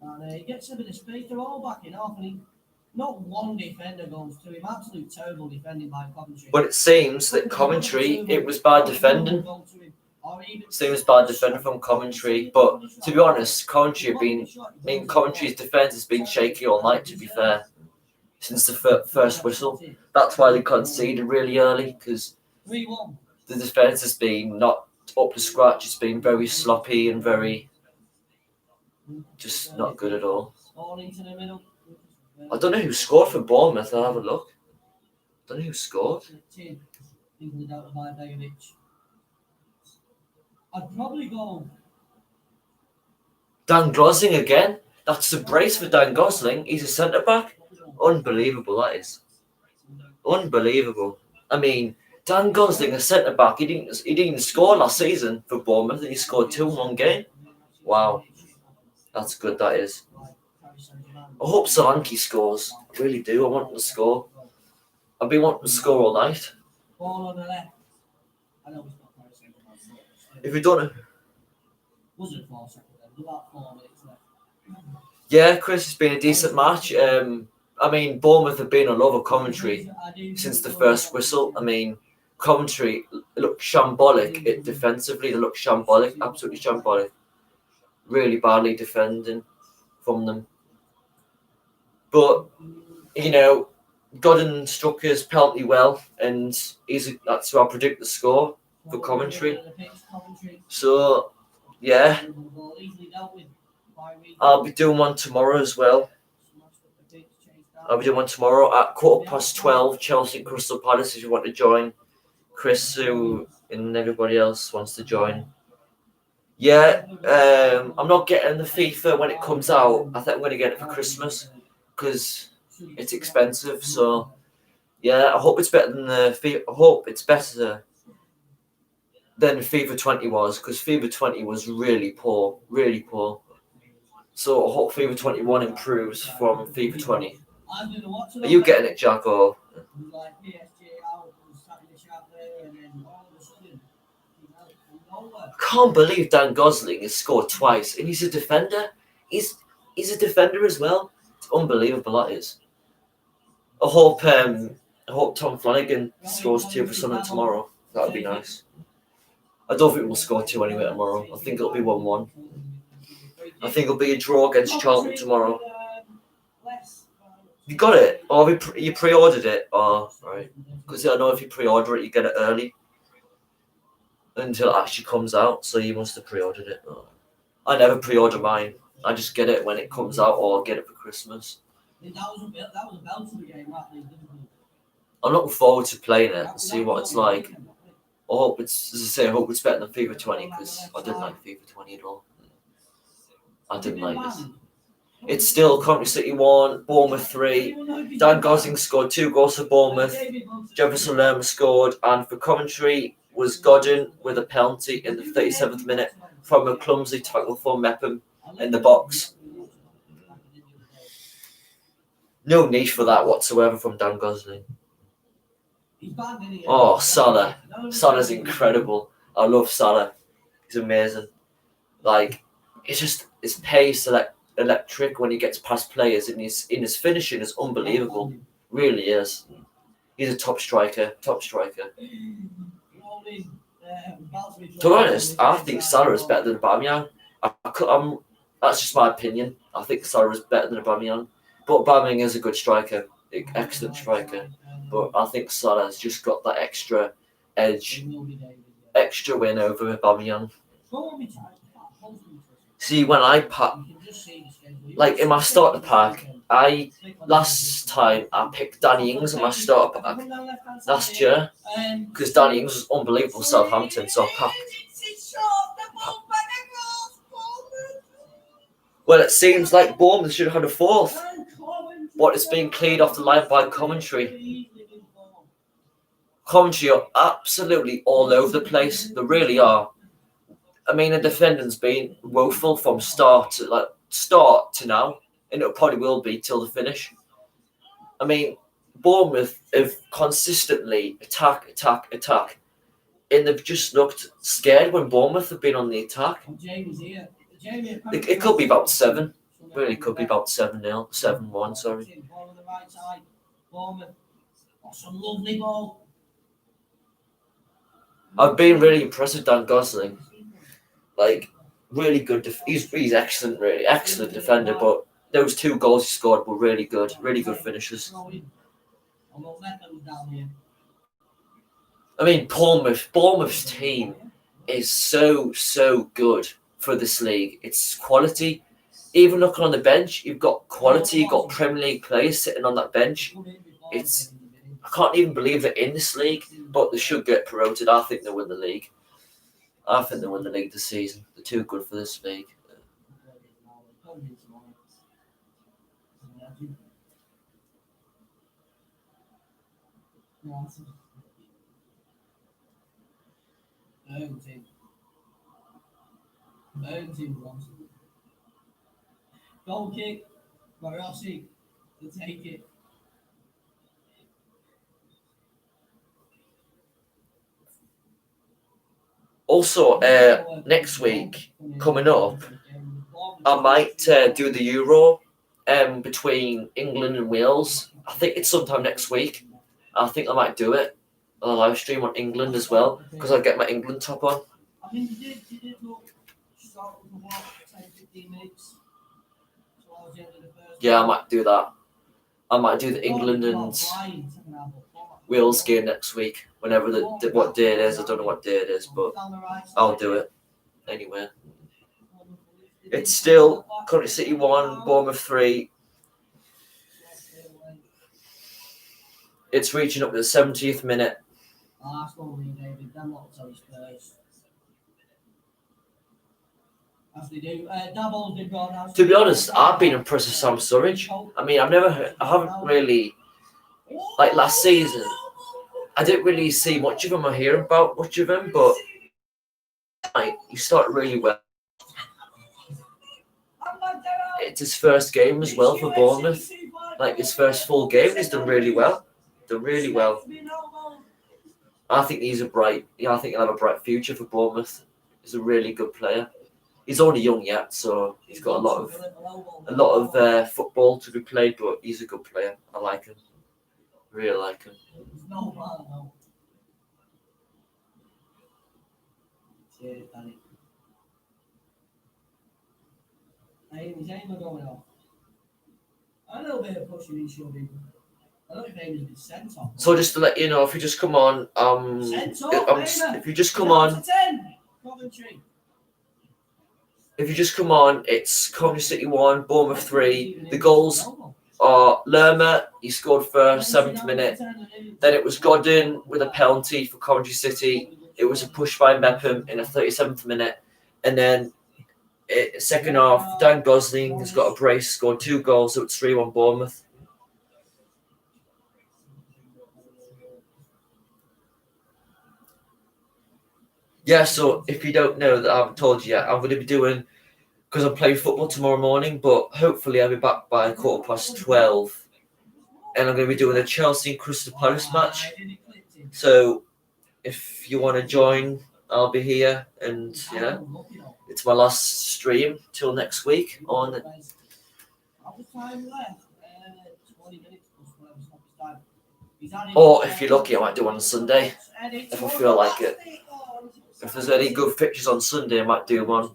And he gets a bit of space. They're all backing off, and not one defender goes to him. Absolute terrible defending by Coventry. But it seems that Coventry, it was bad defending. Seems bad defending from Coventry. But to be honest, Coventry's defence has been shaky all night, to be fair, since the first whistle. That's why they conceded really early, because 3-1. the defence has been not up to scratch. It's been very sloppy and very just not good at all. All into the middle. I don't know who scored for Bournemouth. I'll have a look. I don't know who scored. Easily doubted by David. I'd probably go. Dan Gosling again. That's a brace for Dan Gosling. He's a centre back. Unbelievable, that is. Unbelievable. I mean, Dan Gosling, a centre back. He didn't score last season for Bournemouth, and he scored 2 in one game. Wow, that's good. That is. I hope Solanke scores. I really do. I want him to score. I've been wanting to score all night. Ball on the left. I know it's not very simple. If we don't. Was it 4 seconds? About 4 minutes left. Yeah, Chris, it's been a decent match. I mean, Bournemouth have been all over Coventry since the first whistle. I mean, Coventry look shambolic defensively. They look shambolic, absolutely shambolic. Really badly defending from them. But, you know, Godden struck his penalty well, and that's who I predict the score for Coventry. So, yeah, I'll be doing one tomorrow as well. I'll be doing one tomorrow at 12:15, Chelsea and Crystal Palace, if you want to join. Chris, who and everybody else wants to join. Yeah, I'm not getting the FIFA when it comes out. I think I'm going to get it for Christmas because it's expensive. So, yeah, I hope it's better than the FIFA. I hope it's better than FIFA 20 was, because FIFA 20 was really poor, really poor. So I hope FIFA 21 improves from FIFA 20. Are you getting it, Jack, or? I can't believe Dan Gosling has scored twice, and he's a defender. He's a defender as well. It's unbelievable, that is. I hope Tom Flanagan scores 2 for Sunderland tomorrow. That would be nice. I don't think we'll score 2 anyway tomorrow. I think it'll be 1-1. I think it'll be a draw against Charlton tomorrow. You got it? Or you pre-ordered it? Oh, right. Because I know if you pre-order it, you get it early until it actually comes out. So you must have pre-ordered it. Oh. I never pre-order mine. I just get it when it comes out, or get it for Christmas. I'm looking forward to playing it and see what it's like. I hope it's better than FIFA 20, because I didn't like FIFA 20 at all. I didn't like it. It's still Coventry City 1, Bournemouth 3. Dan Gosling scored 2 goals for Bournemouth. Jefferson Lerma scored, and for Coventry was Godden with a penalty in the 37th minute from a clumsy tackle for Mepham in the box. No need for that whatsoever from Dan Gosling. Oh, Salah. Salah's incredible. I love Salah. He's amazing. Like, it's just his pace, electric when he gets past players, and his finishing is unbelievable. Really is. He's a top striker. To be honest, I think Salah is better than Aubameyang. That's just my opinion. I think Salah is better than Aubameyang. But Aubameyang is a good striker, excellent striker. But I think Salah has just got that extra edge, extra win over Aubameyang. See, when I pack, like in my starter pack, last time I picked Danny Ings in my starter pack last year, because Danny Ings was unbelievable for Southampton, so I packed. Well, it seems like Bournemouth should have had a 4th, but it's been cleared off the line by Coventry. Coventry are absolutely all over the place. They really are. I mean, the defending's been woeful from start to now, and it probably will be till the finish. I mean, Bournemouth have consistently attack, and they've just looked scared when Bournemouth have been on the attack. Jamie's here. Jamie, It could be about 7. Really could be about 7-0, 7-1, sorry. Ball on the right side. Bournemouth. Oh, some lovely ball. I've been really impressed with Dan Gosling. Like, really good. He's excellent, really excellent defender. But those 2 goals he scored were really good finishes. I mean, Bournemouth's team is so good for this league. It's quality. Even looking on the bench, you've got quality. You've got Premier League players sitting on that bench. I can't even believe they're in this league, but they should get promoted. I think they'll win the league. I think they'll win the league this season. They're too good for this league. Goal kick. Barassi to take it. Also, next week coming up, I might do the Euro between England and Wales. I think it's sometime next week. I think I might do it on a live stream on England as well, because I'll get my England top on. I mean, you did look start with the 10, 15 minutes. Towards the end of the first. Yeah, I might do that. I might do the England and Wales game next week, whenever what day it is. I don't know what day it is, but I'll do it anyway. It's still Coventry City 1, Bournemouth 3. It's reaching up to the 70th minute. To be honest, I've been impressed with Sam Sturridge. I mean, I haven't really, like last season, I didn't really see much of him or hear about much of him, but he started really well. It's his first game as well for Bournemouth. Like his first full game, he's done really well. I think he's I think he'll have a bright future for Bournemouth. He's a really good player. He's only young yet, so he's got a lot of football to be played. But he's a good player. I like him. Really like him. So just to let you know, if you just come on, it's Coventry City 1, Bournemouth 3. The goals are Lerma, he scored first, 7th minute. Then it was Godin with a penalty for Coventry City. It was a push by Mepham in the 37th minute. And then second half, Dan Gosling has got a brace, scored 2 goals, so it's 3-1 Bournemouth. Yeah, so if you don't know that I haven't told you yet, I'm going to be doing, because I'm playing football tomorrow morning, but hopefully I'll be back by 12:15. And I'm going to be doing a Chelsea and Crystal Palace match. So if you want to join, I'll be here. And yeah, it's my last stream till next week on. Or if you're lucky, I might do one on Sunday if I feel like it. If there's any good fixtures on Sunday, I might do one.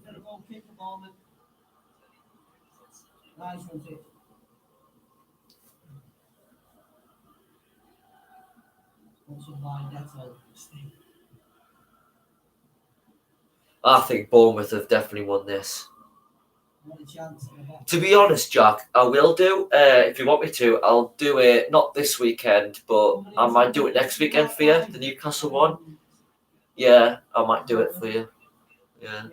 I think Bournemouth have definitely won this. To be honest, Jack, I will do. If you want me to, I'll do it not this weekend, but I might do it next weekend for you, the Newcastle one. Yeah, I might do it for you. Yeah.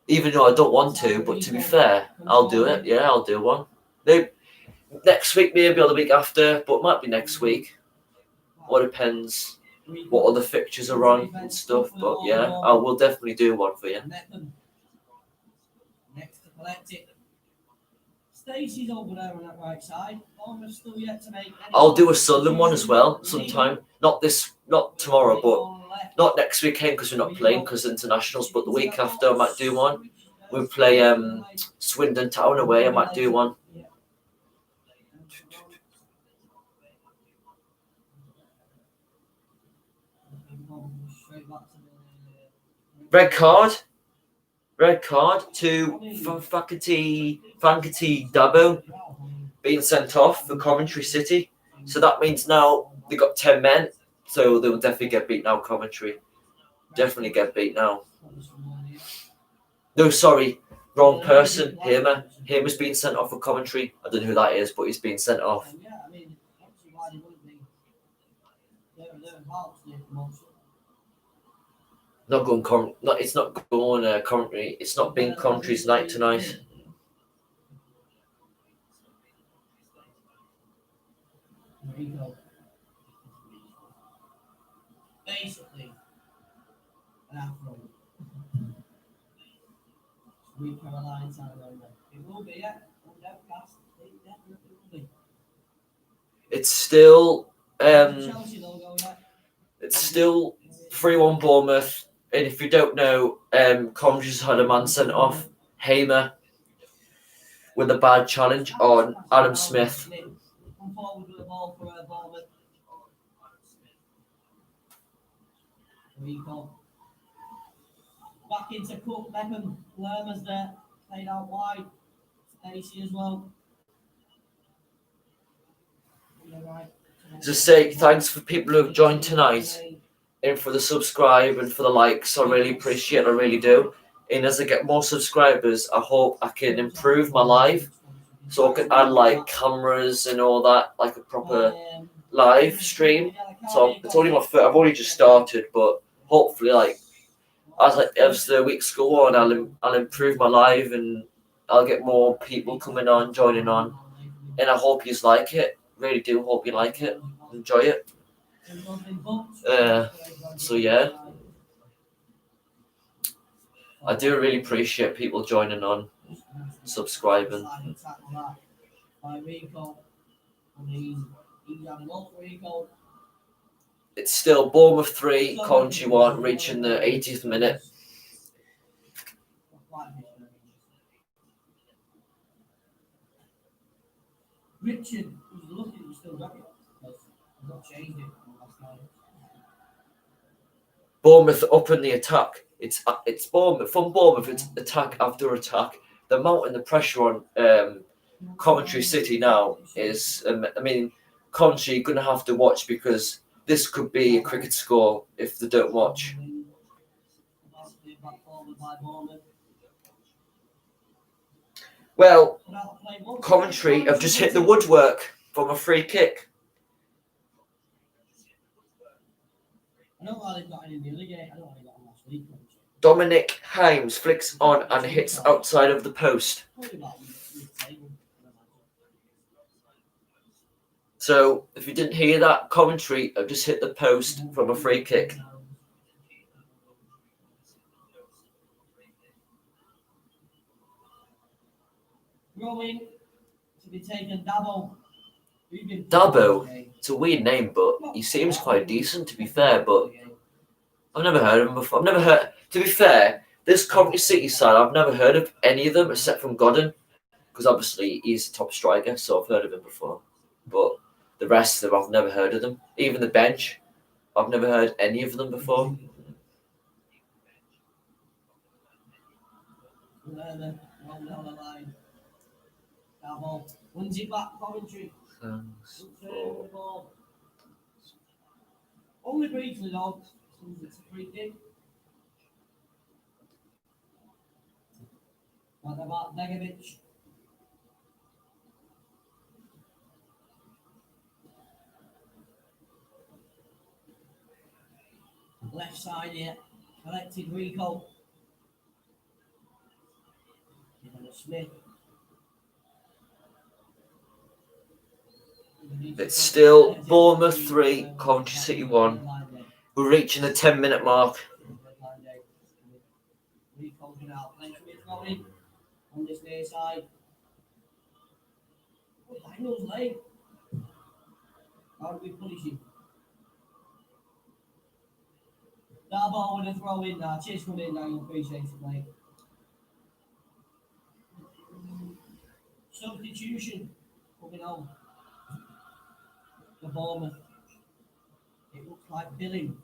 Even though I don't want to, but to be fair, I'll do it. Yeah, I'll do one. Maybe next week, maybe, or the week after, but it might be next week. All depends what other fixtures are on and stuff. But yeah, I will definitely do one for you. Next to collect it. Stacey's over there on that right side. Bournemouth still yet to make. I'll do a Sunderland one as well sometime. Not tomorrow, but not next weekend because we're not playing because internationals. But the week after, I might do one. We play Swindon Town away. I might do one. Red card to Fankety Dabo being sent off for Coventry City. So that means now they got 10 men. So they will definitely get beat now, Coventry. Definitely get beat now. No, sorry. Wrong person. Hamer's being sent off for Coventry. I don't know who that is, but he's being sent off. Not going. It's not going Coventry. It's not been Coventry's night tonight. There you go. Basically, an afro. Sweet Caroline Saturday. It will be, yeah. It definitely will be. It's still Chelsea logo, yeah. It's still 3-1 Bournemouth. And if you don't know, Coventry's had a man sent off, Hamer, with a bad challenge on Adam Smith. Come forward with the ball for Bournemouth. Rico. Back into Cook, Beckham, Lerma's there. Played out wide. Stacey as well. Right. Just say thanks for people who have joined tonight and for the subscribe and for the likes. I really appreciate it. I really do. And as I get more subscribers, I hope I can improve my live so I can add like cameras and all that, like a proper live stream. So it's only I've only just started, but hopefully like as the weeks go on, I'll improve my live and I'll get more people coming on, joining on, and I hope you like it. Really do hope you like it, enjoy it. So yeah, I do really appreciate people joining on, subscribing. It's still Bournemouth 3, Coventry 1, reaching the 80th minute. Richard was lucky he still got it. I've not changed it from last night. Bournemouth up in the attack. It's Bournemouth from Bournemouth. It's attack after attack. The amount and the pressure on Coventry City now is. I mean, Coventry going to have to watch because this could be a cricket score if they don't watch. Well, Coventry have just hit the woodwork from a free kick. Dominic Himes flicks on and hits outside of the post. So, if you didn't hear that, Coventry have just hit the post from a free kick. Going to be taken Dabo. Dabo? It's a weird name, but he seems quite decent, to be fair, but I've never heard of him before. To be fair, this Coventry City side, I've never heard of any of them except from Godden, because obviously he's a top striker, so I've heard of him before. But the rest of them, I've never heard of them. Even the bench, I've never heard any of them before. Wins it back, Coventry. Only briefly though, since it's a free kick. What about Begovic? Left side here, collected Rico. Smith. It's still Bournemouth 3, Coventry City 1. We're reaching the 10-minute mark. On this near side. Oh, Daniel's late. How do we punish him? That ball with a throw in now. Chase come in now, you appreciate it, mate. Substitution coming on. The Bournemouth. It looks like Billing.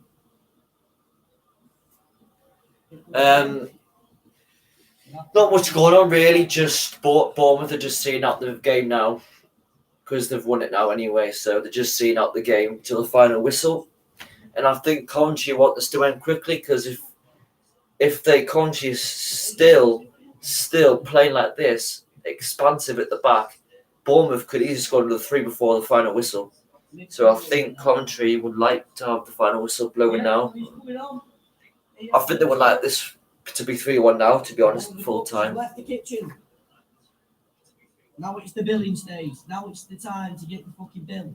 Not much going on really. Just Bournemouth are just seeing out the game now because they've won it now anyway. So they're just seeing out the game till the final whistle. And I think Coventry want this to end quickly because if Coventry is still playing like this, expansive at the back, Bournemouth could easily score another 3 before the final whistle. So I think Coventry would like to have the final whistle blowing now. I think they would like this to be 3-1 now, to be honest, full time. Left the kitchen. Now it's the billing stage. Now it's the time to get the fucking bill.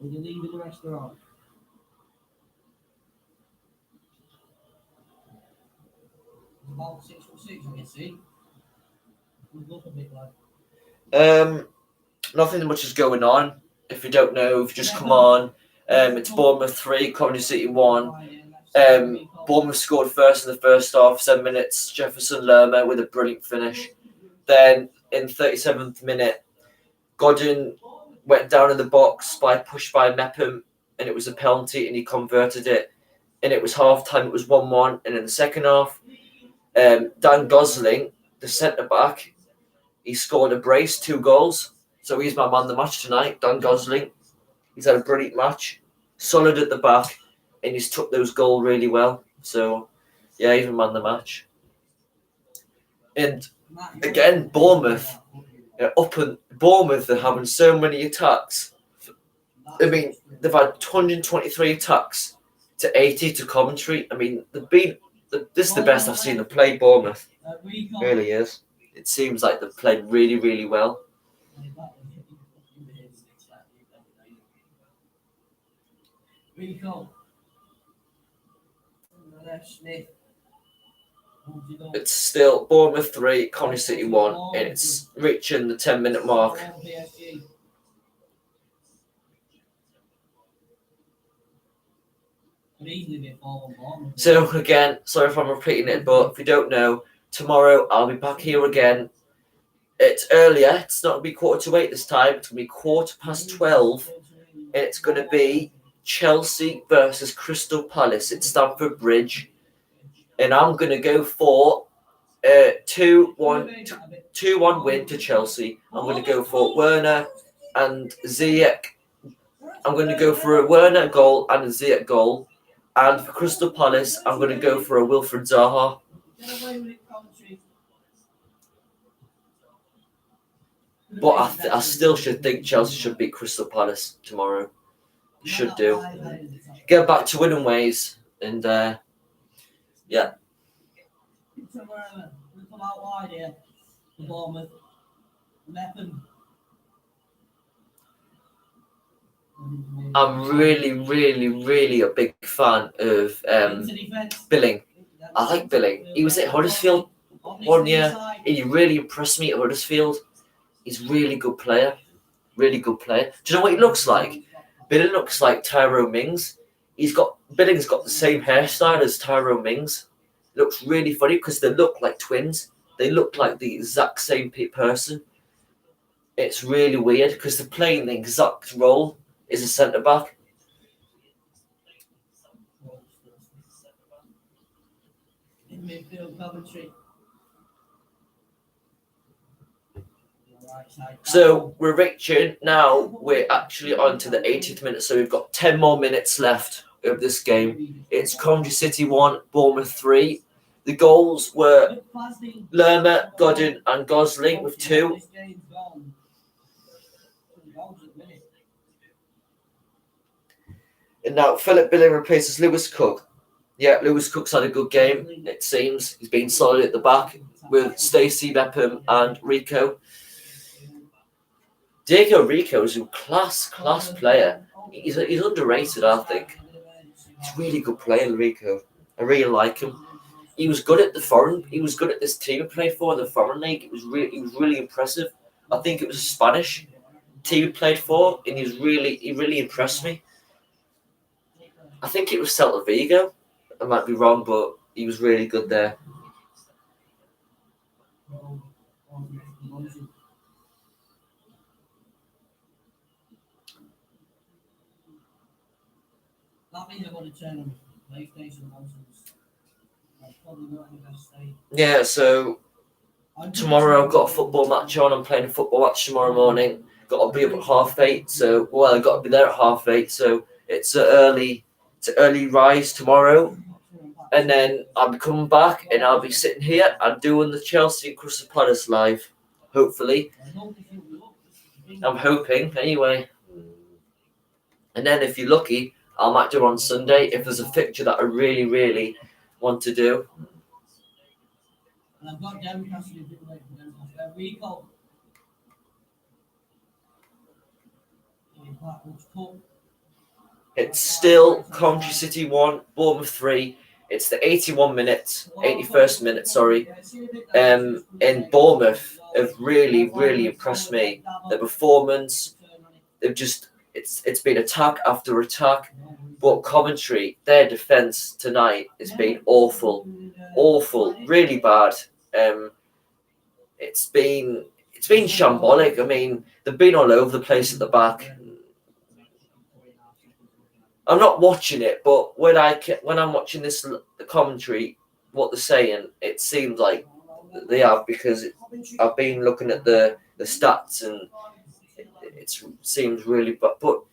Or you leave in the restaurant. About 6 foot 6, I can see. We'd look a bit like. Nothing much is going on. If you don't know, if you just come on, it's Bournemouth 3, Coventry City 1. Bournemouth scored first in the first half, 7 minutes. Jefferson Lerma with a brilliant finish. Then in 37th minute, Godin went down in the box pushed by Mepham, and it was a penalty, and he converted it. And it was half time. It was 1-1. And in the second half, Dan Gosling, the centre back, he scored a brace, 2 goals. So he's my man of the match tonight, Dan Gosling. He's had a brilliant match, solid at the back, and he's took those goals really well. So, yeah, he's my man of the match. And again, Bournemouth, Bournemouth are having so many attacks. I mean, they've had 223 attacks to 80 to Coventry. I mean, this is the best I've seen them play, Bournemouth. It really is. It seems like they've played really, really well. It's still Bournemouth 3, Coventry City 1, and it's reaching the 10-minute mark. So again, sorry if I'm repeating it, but if you don't know, tomorrow I'll be back here again. It's earlier. It's not going to be 7:45 this time. It's going to be 12:15, and it's going to be Chelsea versus Crystal Palace at Stamford Bridge. And I'm going to go for 2-1 win to Chelsea. I'm going to go for Werner and Ziyech. I'm going to go for a Werner goal and a Ziyech goal. And for Crystal Palace, I'm going to go for a Wilfred Zaha. But I still should think Chelsea should beat Crystal Palace tomorrow. Should do. Get back to winning ways. And, yeah. I'm really, really, really a big fan of Billing. I like Billing. He was at Huddersfield 1 year, and he really impressed me at Huddersfield. He's a really good player. Really good player. Do you know what he looks like? Billing looks like Tyrone Mings. Billing's got the same hairstyle as Tyrone Mings. It looks really funny because they look like twins. They look like the exact same person. It's really weird because they're playing the exact role as a centre back. In midfield, Coventry. So we're reaching now. We're actually on to the 80th minute. So we've got 10 more minutes left of this game. It's Coventry City 1, Bournemouth 3. The goals were Lerma, Godin, and Gosling with 2. And now Philip Billing replaces Lewis Cook. Yeah, Lewis Cook's had a good game, it seems. He's been solid at the back with Stacey, Mepham, and Rico. Diego Rico is a class player. He's underrated, I think. He's a really good player, Rico. I really like him. He was good at He was good at this team he played for in the foreign league. He was really impressive. I think it was a Spanish team he played for, and he really impressed me. I think it was Celta Vigo. I might be wrong, but he was really good there. That means I'm going to turn on PlayStation nonsense. That's probably not the best state. Yeah, so tomorrow I've got a football match on. I'm playing a football match tomorrow morning. Got to be up at 8:30. So, well, I got to be there at 8:30. So it's an early rise tomorrow. And then I'll be coming back and I'll be sitting here and doing the Chelsea and Crystal Palace live. Hopefully. I'm hoping, anyway. And then if you're lucky, I might do it on Sunday if there's a fixture that I really want to do. And I've got Doncaster to do like Doncaster. Rico. It's still Coventry City 1, Bournemouth 3. It's the 81st minute, sorry. And Bournemouth have really impressed me. The performance, it's been attack after attack. But Coventry, their defence tonight has been awful, really bad. It's been shambolic. I mean, they've been all over the place at the back. I'm not watching it, but when I'm watching the commentary, what they're saying, it seems like they have, because I've been looking at the stats and it seems really bad. But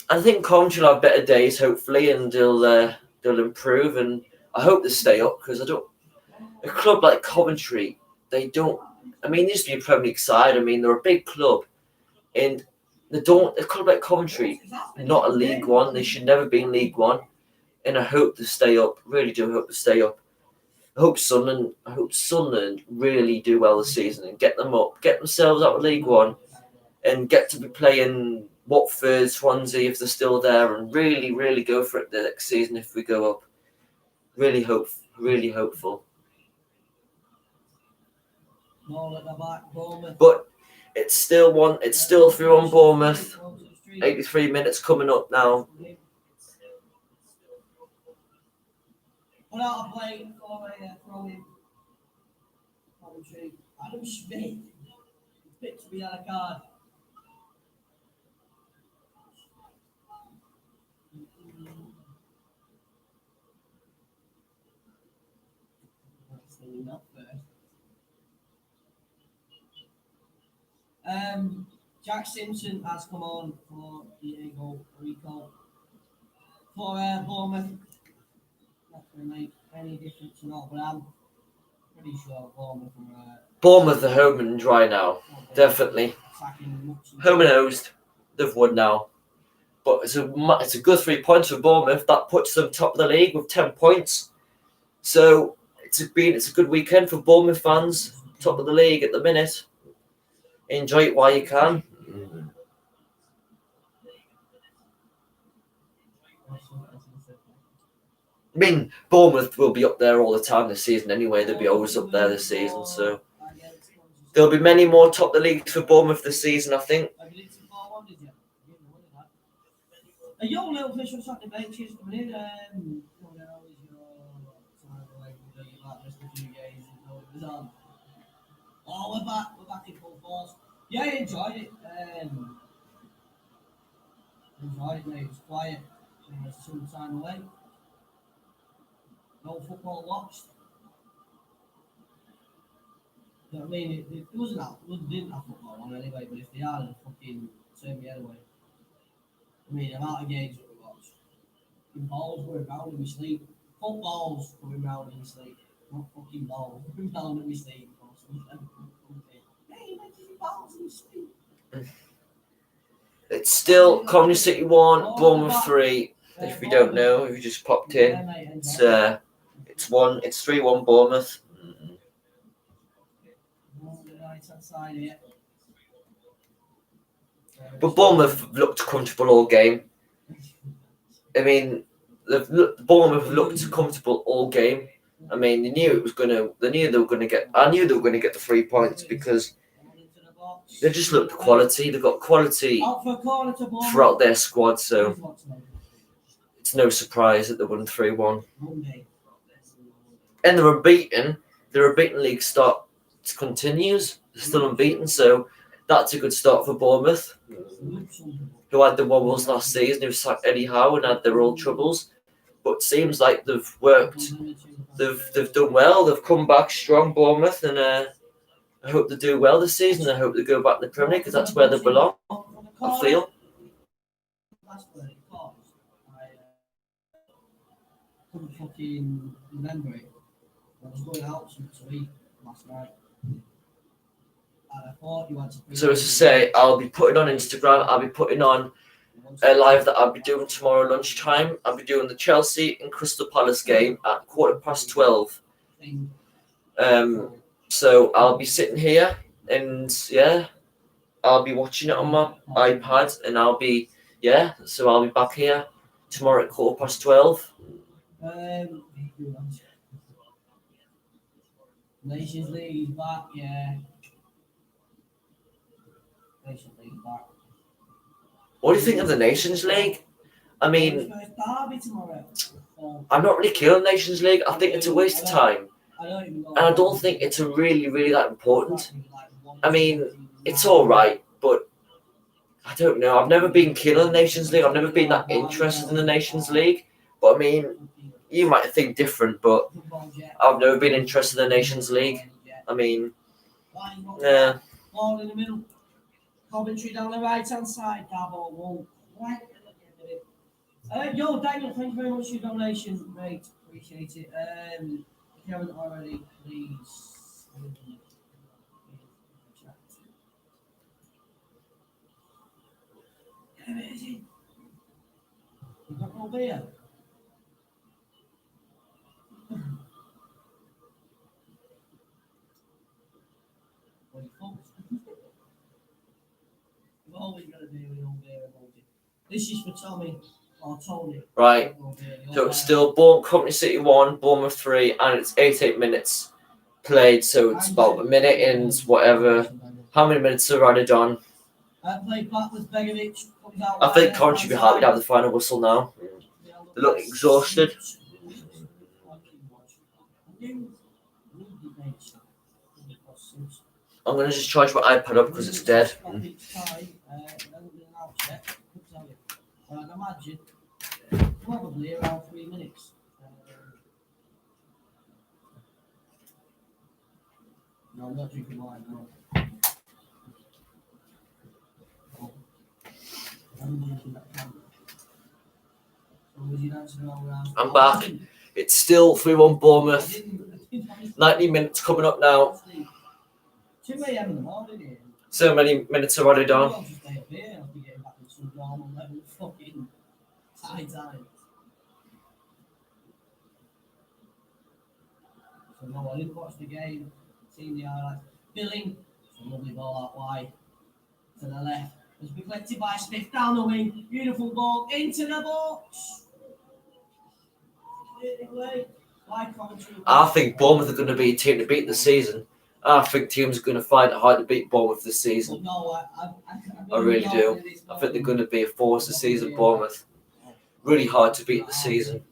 I think Coventry will have better days, hopefully, and they'll improve, and I hope they stay up, because a club like Coventry, they used to be a Premier League side. I mean, they're a big club, and a club like Coventry, not a League One. They should never be in League One, and I hope they stay up. Really do hope they stay up. I hope Sunderland really do well this season and get them up, get themselves out of League One, and get to be playing Watford, Swansea if they're still there, and really go for it the next season if we go up. Really hopeful. But it's still 3-1 Bournemouth. 83 minutes coming up now. Put out a play for a throw-in. Adam Smith. Fit to be on a card. Not first. Jack Simpson has come on for Diego Rico for Bournemouth. Not going to make any difference at all, but I'm pretty sure Bournemouth are home and dry now. Definitely. Home and hosed. They've won now. But it's a good 3 points for Bournemouth. That puts them top of the league with 10 points. So it's a good weekend for Bournemouth fans. Top of the league at the minute. Enjoy it while you can. I mean, Bournemouth will be up there all the time this season anyway. They'll be always up there this season. So there'll be many more top of the leagues for Bournemouth this season, I think. A young little fish was on the benches coming in. We're back in full force. Yeah, I enjoyed it. Enjoyed it, mate. It was quiet. Some time away. No football watched. You know what I mean? It wasn't that. It didn't have football on anyway, but if they had, it'd fucking turn me head away. I mean, the amount of games that we watched. Balls going round in my sleep. Footballs going round in my sleep. Not fucking balls going round in my sleep. Hey, balls in my sleep. It's still Coventry City 1, Bournemouth 3. If you don't know, if you just popped in, it's 3-1 Bournemouth. On the right hand side here. But Bournemouth looked comfortable all game. I mean, Bournemouth looked comfortable all game. I mean, they knew they were gonna get. I knew they were gonna get the 3 points because they just looked quality. They've got quality throughout their squad, so it's no surprise that they won 3-1. And they're unbeaten. Their unbeaten league start continues. They're still unbeaten, so that's a good start for Bournemouth, who had the wobbles last season, who sacked Eddie Howe and had their old troubles. But it seems like they've worked. They've done well. They've come back strong, Bournemouth, and I hope they do well this season. I hope they go back to the Premier League because that's where they belong. I feel. Couldn't fucking remember it. I was going out to eat last night. And I thought you had to. So as I say, I'll be putting on Instagram. I'll be putting on a live that I'll be doing tomorrow lunchtime. I'll be doing the Chelsea and Crystal Palace game at 12:15. So I'll be sitting here and I'll be watching it on my iPad and I'll be back here tomorrow at 12:15. Nations League is back, yeah. Nations League is back. What do you think of the Nations League? I mean, First derby tomorrow. I'm not really keen on Nations League. I think it's a waste of time. And I don't think it's a really that important. I mean, it's all right, but I don't know. I've never been keen on the Nations League. I've never been that interested in the Nations League. But I mean, you might think different, but I've never been interested in the Nations League. I mean, yeah. Ball in the middle. Coventry down the right hand side. That ball won't. Right. Yo, Daniel, thank you very much for your donation, mate. Appreciate it. If you haven't already, please. Amazing. You got no beer? What you folks? You've always got to do with your beer emoji. This is for Tommy or Tony. Right. So it's still Coventry City 1, Bournemouth 3, and it's 88 minutes played. So it's about a minute and whatever. How many minutes are added on? Played back with Begovic. I think Coventry will be happy to have the final whistle now. They look exhausted. I'm going to just charge my iPad up because it's dead. I'd imagine probably around 3 minutes. No, I'm not drinking wine, no. I'm back. It's still 3-1 Bournemouth. 90 minutes coming up now. 2 a.m. in the morning here. So many minutes are added on. I'll just stay up here. I'll be getting back to some normal level fucking time. So no, I didn't watch the game. Seen the highlights. Billing. It's a lovely ball out wide. To the left. It's been collected by Smith down the wing. Beautiful ball into the box. I think Bournemouth are going to be a team to beat this season. I think teams are going to find it hard to beat Bournemouth this season. I really do. I think they're going to be a force this season, Bournemouth. Really hard to beat this season.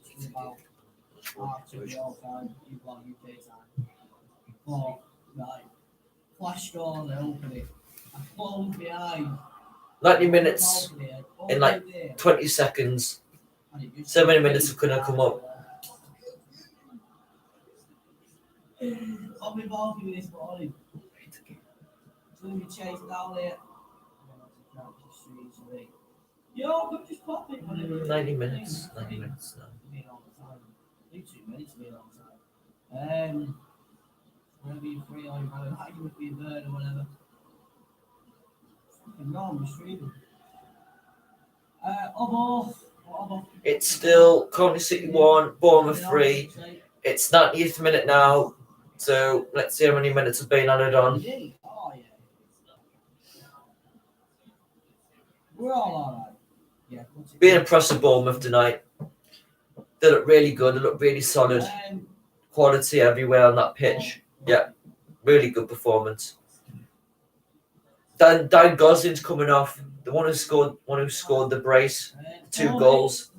Flash score, they open it. I close behind. 90 minutes in like 20 seconds. So many minutes are going to come up. I'll be involved with this morning. It's going to be chased down here. Yo, but just pop it. 90 minutes. 90 minutes now. 2 minutes to be a long time. Whenever you're free or you're going to argue with your bird or whatever. Fucking no, I'm streaming. It's still Coventry City 1, Bournemouth 3. It's 90th minute now. So let's see how many minutes have been added on. We're all alright. Yeah. Being impressed with Bournemouth tonight. They look really good. They look really solid. Quality everywhere on that pitch. Yeah, really good performance. Dan Gosling's coming off. The one who scored the brace, 2 goals.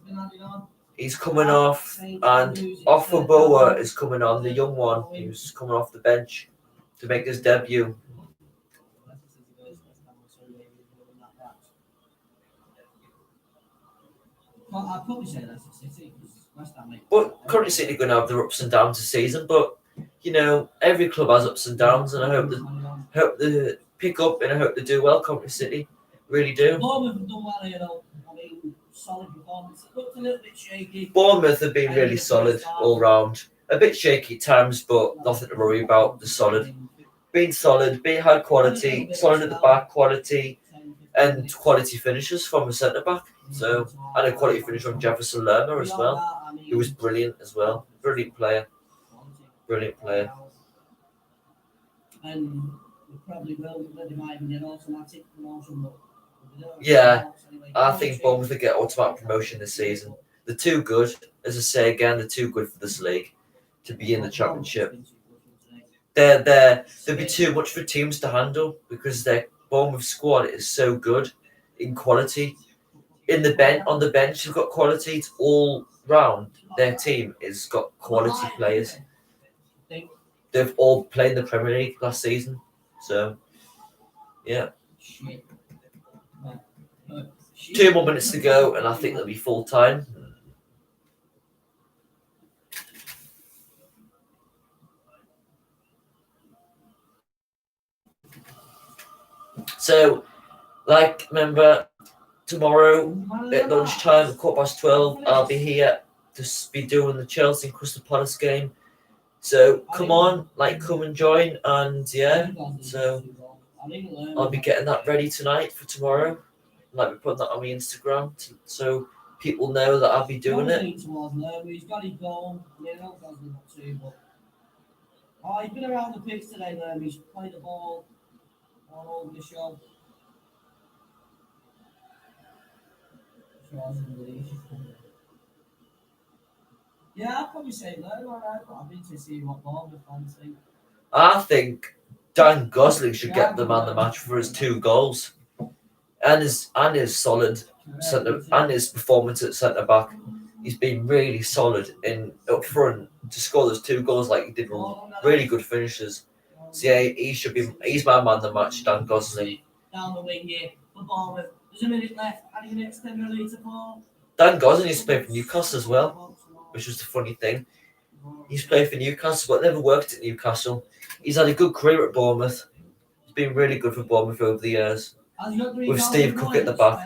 He's coming off, and Offaboa is coming on, the young one who's coming off the bench to make his debut. I'd probably say Leicester City because West Ham. But currently City are going to have their ups and downs this season. But you know, every club has ups and downs, and I hope they pick up, and I hope they do well. Coventry City, really do. Bournemouth have done well here, though. I mean, solid performance. It looked a little bit shaky. Bournemouth have been really solid all round. A bit shaky at times, but nothing to worry about. They're solid. Being solid, being high quality, solid at the back, quality, and quality finishes from a centre back. So, and a quality finish from Jefferson Lerma as well. He was brilliant as well. Brilliant player. Brilliant player. And we probably will. They might even get automatic promotion. But yeah, I think Bournemouth will get automatic promotion this season. They're too good. As I say again, they're too good for this league to be in the Championship. There'd be too much for teams to handle because their Bournemouth squad is so good in quality. On the bench, they've got quality. It's all round. Their team has got quality players. They've all played in the Premier League last season. So, yeah. 2 more minutes to go, and I think they'll be full time. So, remember, tomorrow at lunchtime, 12:15, I'll be here to be doing the Chelsea and Crystal Palace game. So come on, come and join, and yeah. So I'll be getting that ready tonight for tomorrow. I'll be putting that on my Instagram so people know that I'll be doing it. He's got his goal. He's been around the pitch today, Lerma. He's played the ball all over the show. Yeah, I'd probably say no. Alright, but I've been to see what Bournemouth fans think. I think Dan Gosling should get the man of the match for his 2 goals and his solid centre and his performance at centre back. He's been really solid up front to score those 2 goals like he did. Really good finishes. So yeah, he's my man of the match, Dan Gosling. Down the wing here for Bournemouth. There's a minute left. How do you extend the lead to 4? Dan Gosling used to play for Newcastle as well, which was the funny thing. He's played for Newcastle, but never worked at Newcastle. He's had a good career at Bournemouth. He's been really good for Bournemouth over the years. With Steve Cook at the back.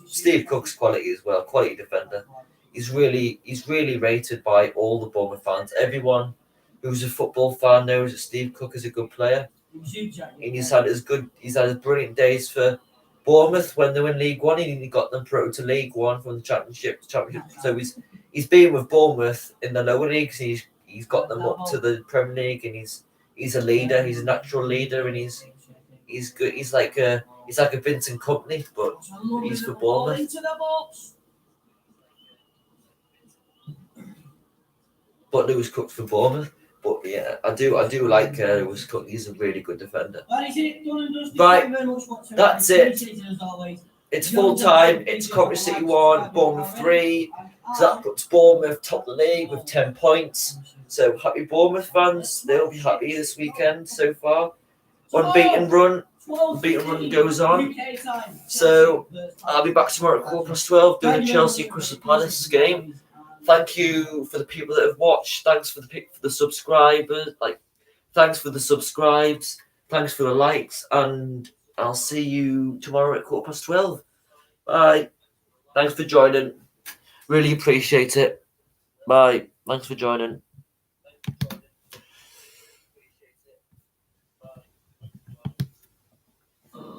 Steve Cook's quality as well, quality defender. He's really rated by all the Bournemouth fans. Everyone who's a football fan knows that Steve Cook is a good player. And he's had brilliant days for Bournemouth when they were in League One. He got them promoted to League One from the Championship. So he's been with Bournemouth in the lower leagues. He's got them up to the Premier League, and he's a leader. He's a natural leader, and he's good. He's like a Vincent Kompany, but he's for Bournemouth. But Lewis Cook's for Bournemouth. But yeah, I do like Lewis Cook. He's a really good defender. Right, that's it. It's full time. It's Coventry City 1, Bournemouth 3. So that puts Bournemouth top of the league with 10 points. So happy Bournemouth fans. They'll be happy this weekend so far. Unbeaten run goes on. So I'll be back tomorrow at 12:15 doing the Chelsea Crystal Palace game. Thank you for the people that have watched. Thanks for the subscribers. Thanks for the subscribes. Thanks for the likes. And I'll see you tomorrow at 12:15. Bye. Thanks for joining. Really appreciate it. Bye. Thanks for joining.